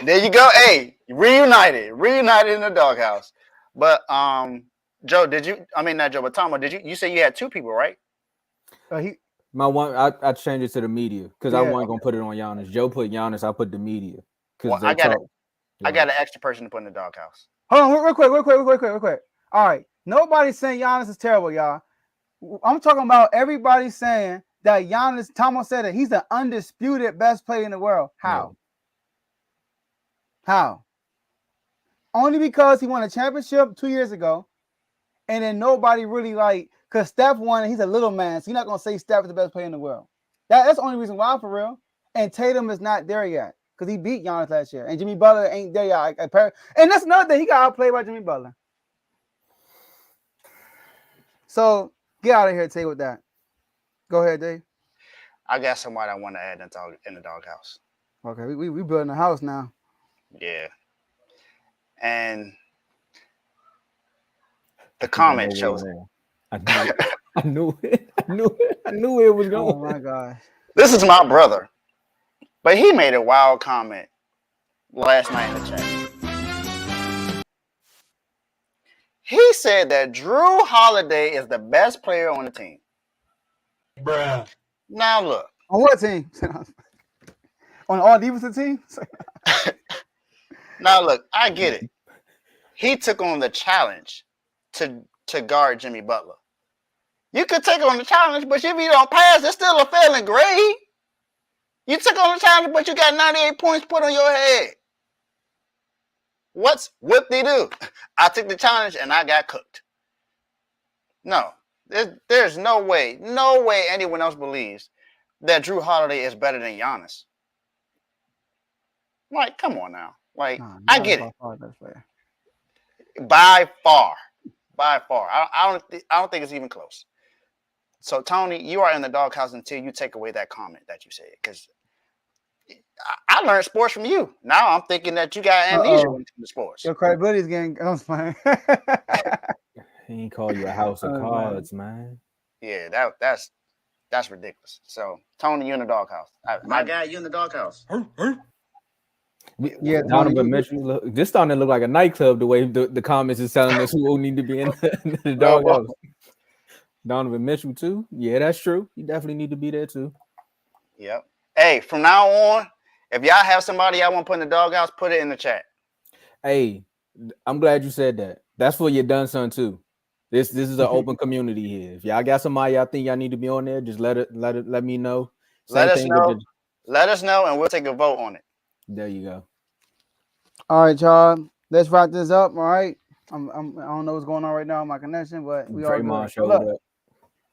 [SPEAKER 3] There you go. Hey, reunited in the doghouse. But Joe, but Tomo, you say you had two people, right?
[SPEAKER 5] My one, I changed it to the media because I wasn't gonna put it on Giannis. Joe put Giannis, I put the media.
[SPEAKER 3] Well, I got an extra person to put in the doghouse.
[SPEAKER 2] Hold on, real quick. All right, nobody's saying Giannis is terrible, y'all. I'm talking about everybody saying that Giannis. Tomo said that he's the undisputed best player in the world. How?
[SPEAKER 5] No.
[SPEAKER 2] How? Only because he won a championship 2 years ago, and then nobody really because Steph won, and he's a little man, so you're not gonna say Steph is the best player in the world. That's the only reason why, for real. And Tatum is not there yet because he beat Giannis last year, and Jimmy Butler ain't there yet. And that's another thing, he got outplayed by Jimmy Butler. So get out of here, Tay, with that. Go ahead, Dave.
[SPEAKER 3] I got somebody I want to add in the doghouse.
[SPEAKER 2] Okay, we building a house now.
[SPEAKER 3] Yeah. And the comment shows it.
[SPEAKER 5] I knew it was going.
[SPEAKER 2] Oh my gosh.
[SPEAKER 3] This is my brother, but he made a wild comment last night in the chat. He said that Drew Holiday is the best player on the team.
[SPEAKER 4] Bruh.
[SPEAKER 3] Now look.
[SPEAKER 2] On what team? On all defensive teams?
[SPEAKER 3] Now look, I get it. He took on the challenge to guard Jimmy Butler. You could take on the challenge, but if you don't pass, it's still a failing grade. You took on the challenge, but you got 98 points put on your head. What they do? I took the challenge and I got cooked. No, there's no way anyone else believes that Drew Holiday is better than Giannis. Like, come on now. Like, I get it. By far. I don't think it's even close. So, Tony, you are in the doghouse until you take away that comment that you said, because I learned sports from you. Now I'm thinking that you got amnesia when it comes to sports.
[SPEAKER 2] Your credibility's getting. I'm fine.
[SPEAKER 5] He ain't call you a house of cards, man.
[SPEAKER 3] Yeah, that's ridiculous. So, Tony, you in the doghouse. My guy, you in the doghouse.
[SPEAKER 2] Yeah,
[SPEAKER 5] Donovan Mitchell. This starting to look like a nightclub. The way the comments is telling us who need to be in the doghouse. Donovan Mitchell too. Yeah, that's true. He definitely need to be there too.
[SPEAKER 3] Yep. Hey, from now on, if y'all have somebody y'all want to put in the doghouse, put it in the chat.
[SPEAKER 5] Hey, I'm glad you said that. That's for your done son too. This is an open community here. If y'all got somebody y'all think y'all need to be on there, just let me know.
[SPEAKER 3] Let us know, and we'll take a vote on it.
[SPEAKER 5] There you go.
[SPEAKER 2] All right, y'all. Let's wrap this up. All right. I don't know what's going on right now in my connection, but we are
[SPEAKER 5] Draymond
[SPEAKER 2] good.
[SPEAKER 5] showed
[SPEAKER 2] Look,
[SPEAKER 5] up.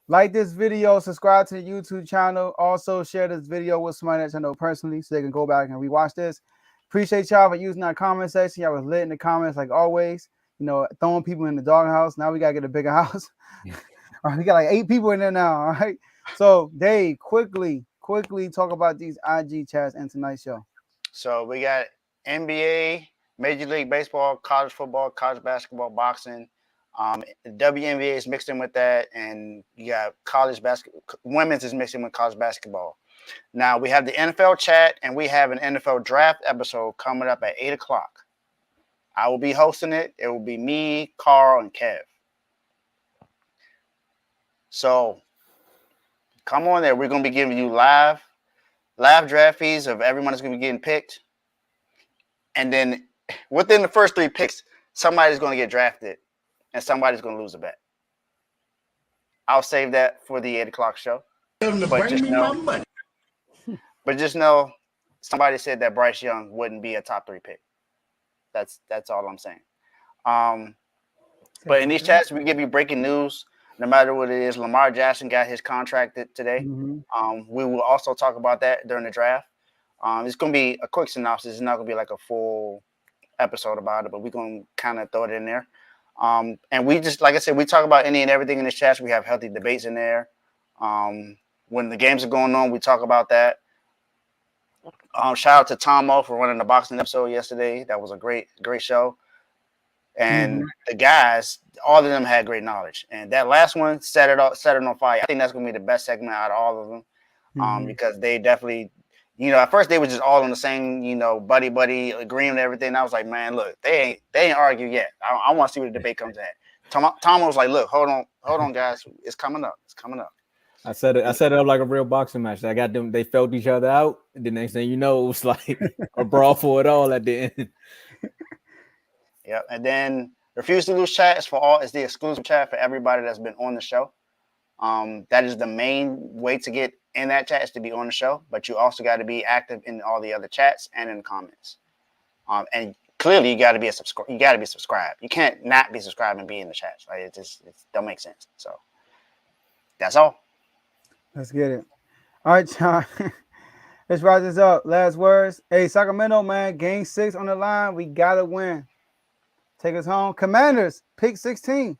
[SPEAKER 2] like this video, subscribe to the YouTube channel. Also, share this video with somebody that I know personally so they can go back and rewatch this. Appreciate y'all for using our comment section. Y'all was lit in the comments like always. You know, throwing people in the doghouse. Now we got to get a bigger house. All right, we got like 8 people in there now. All right. So, Dave, quickly talk about these IG chats and tonight's show.
[SPEAKER 3] So we got NBA, Major League Baseball, college football, college basketball, boxing. The WNBA is mixed in with that, and you got college basketball. Women's is mixed in with college basketball. Now we have the NFL chat, and we have an NFL draft episode coming up at 8:00. I will be hosting it. It will be me, Carl, and Kev. So come on there. We're going to be giving you live draft feeds of everyone that's going to be getting picked. And then within the first 3 picks, somebody's going to get drafted and somebody's going to lose a bet. I'll save that for the 8:00 show. But just know somebody said that Bryce Young wouldn't be a top 3 pick. That's all I'm saying. But in these chats, we give you breaking news. No matter what it is, Lamar Jackson got his contract today.
[SPEAKER 2] Mm-hmm.
[SPEAKER 3] We will also talk about that during the draft. It's going to be a quick synopsis. It's not going to be like a full episode about it, but we're going to kind of throw it in there. And we just, like I said, we talk about any and everything in this chat. We have healthy debates in there. When the games are going on, we talk about that. Shout out to Tomo for running the boxing episode yesterday. That was a great show. And the guys, all of them had great knowledge. And that last one set it on fire. I think that's going to be the best segment out of all of them, because they definitely, at first they were just all on the same, buddy agreeing and everything. And I was like, man, look, they ain't argued yet. I want to see where the debate comes at. Tom was like, look, hold on, guys, it's coming up.
[SPEAKER 5] I set it up like a real boxing match. I got them. They felt each other out. And the next thing you know, it was like a brawl for it all at the end.
[SPEAKER 3] Yep. And then Refuse to Lose chat is the exclusive chat for everybody that's been on the show. That is the main way to get in that chat, is to be on the show. But you also got to be active in all the other chats and in the comments. And clearly, you got to be subscribed. You can't not be subscribed and be in the chats. Right? It don't make sense. So that's all.
[SPEAKER 2] Let's get it. All right, John. Let's wrap this up. Last words. Hey, Sacramento, man. Game 6 on the line. We got to win. Take us home. Commanders, pick 16.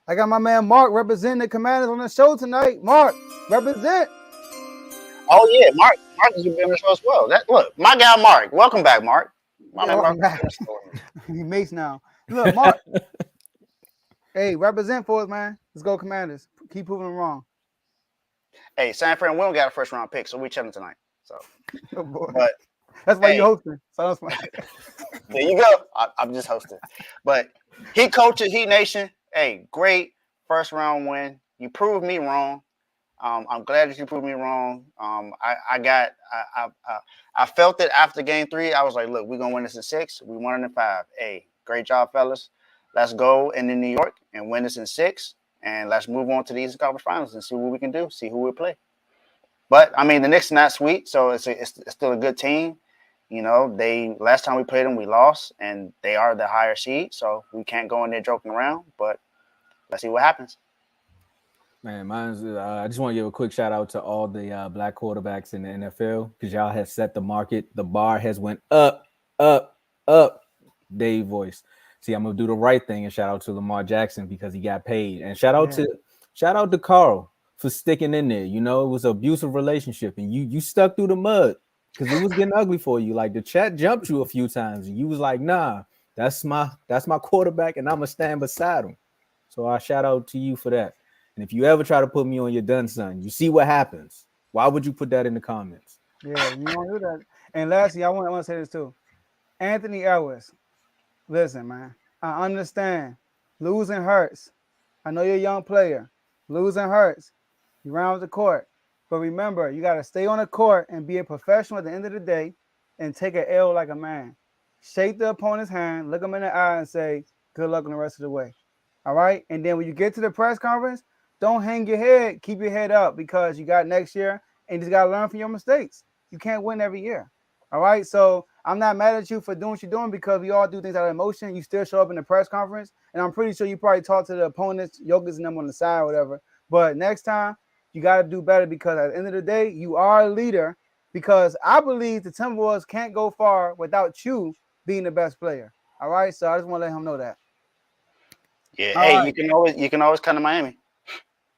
[SPEAKER 2] I got my man Mark representing the Commanders on the show tonight. Mark, represent.
[SPEAKER 3] Oh, yeah. Mark is going to be on the show as well. Look, my guy Mark. Welcome back, Mark.
[SPEAKER 2] Welcome back. He mates now. Look, Mark. Hey, represent for us, man. Let's go Commanders. Keep proving them wrong.
[SPEAKER 3] Hey, San Fran, we don't got a first-round pick, so we chilling tonight. So,
[SPEAKER 2] oh, boy.
[SPEAKER 3] But
[SPEAKER 2] that's why you're hosting. So that's why.
[SPEAKER 3] There you go. I'm just hosting. But Heat coaches, Heat Nation. Hey, great first-round win. You proved me wrong. I'm glad that you proved me wrong. I felt it after Game 3. I was like, look, we're gonna win this in 6. We won it in 5. Hey, great job, fellas. Let's go into New York and win this in 6. And let's move on to the Eastern Conference Finals and see what we can do, see who we play. But, I mean, the Knicks are not sweet, so it's still a good team. Last time we played them, we lost, and they are the higher seed, so we can't go in there joking around. But let's see what happens.
[SPEAKER 5] Man, I just want to give a quick shout out to all the black quarterbacks in the NFL, because y'all have set the market. The bar has went up. Dave voice. See, I'm gonna do the right thing and shout out to Lamar Jackson because he got paid. And shout out to Carl for sticking in there. It was an abusive relationship, and you stuck through the mud because it was getting ugly for you. Like the chat jumped you a few times, and you was like, nah, that's my quarterback, and I'm gonna stand beside him. So I shout out to you for that. And if you ever try to put me on your done, son, you see what happens. Why would you put that in the comments?
[SPEAKER 2] Yeah, you don't do that. And lastly, I want to say this too. Anthony Ellis. Listen, man, I understand. Losing hurts. I know you're a young player. Losing hurts. You round the court. But remember, you got to stay on the court and be a professional at the end of the day and take an L like a man. Shake the opponent's hand, look him in the eye and say, good luck on the rest of the way. All right? And then when you get to the press conference, don't hang your head. Keep your head up because you got next year and you just got to learn from your mistakes. You can't win every year. All right? So I'm not mad at you for doing what you're doing because we all do things out of emotion. You still show up in the press conference, and I'm pretty sure you probably talk to the opponents, Jokic and them on the side or whatever. But next time, you got to do better because at the end of the day, you are a leader because I believe the Timberwolves can't go far without you being the best player. All right? So I just want to let him know that.
[SPEAKER 3] Yeah,
[SPEAKER 2] all
[SPEAKER 3] hey,
[SPEAKER 2] right.
[SPEAKER 3] you can always come to Miami.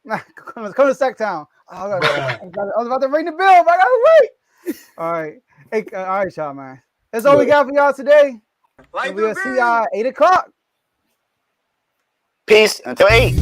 [SPEAKER 2] Come to Sacktown. I was about to ring the bell, but I gotta wait. All right. Hey, all right, y'all, man. That's all we got for y'all today. And we'll see y'all at 8 o'clock.
[SPEAKER 3] Peace until 8.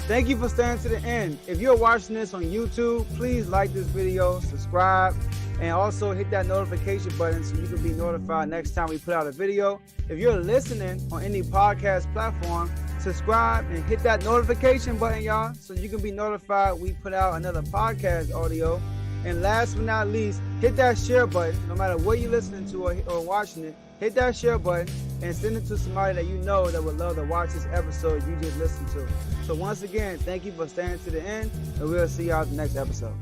[SPEAKER 2] Thank you for staying to the end. If you're watching this on YouTube, please like this video, subscribe, and also hit that notification button so you can be notified next time we put out a video. If you're listening on any podcast platform, subscribe and hit that notification button, y'all, so you can be notified we put out another podcast audio. And last but not least, hit that share button. No matter what you're listening to or watching it, hit that share button and send it to somebody that you know that would love to watch this episode you just listened to. So once again, thank you for staying to the end, and we'll see y'all at the next episode.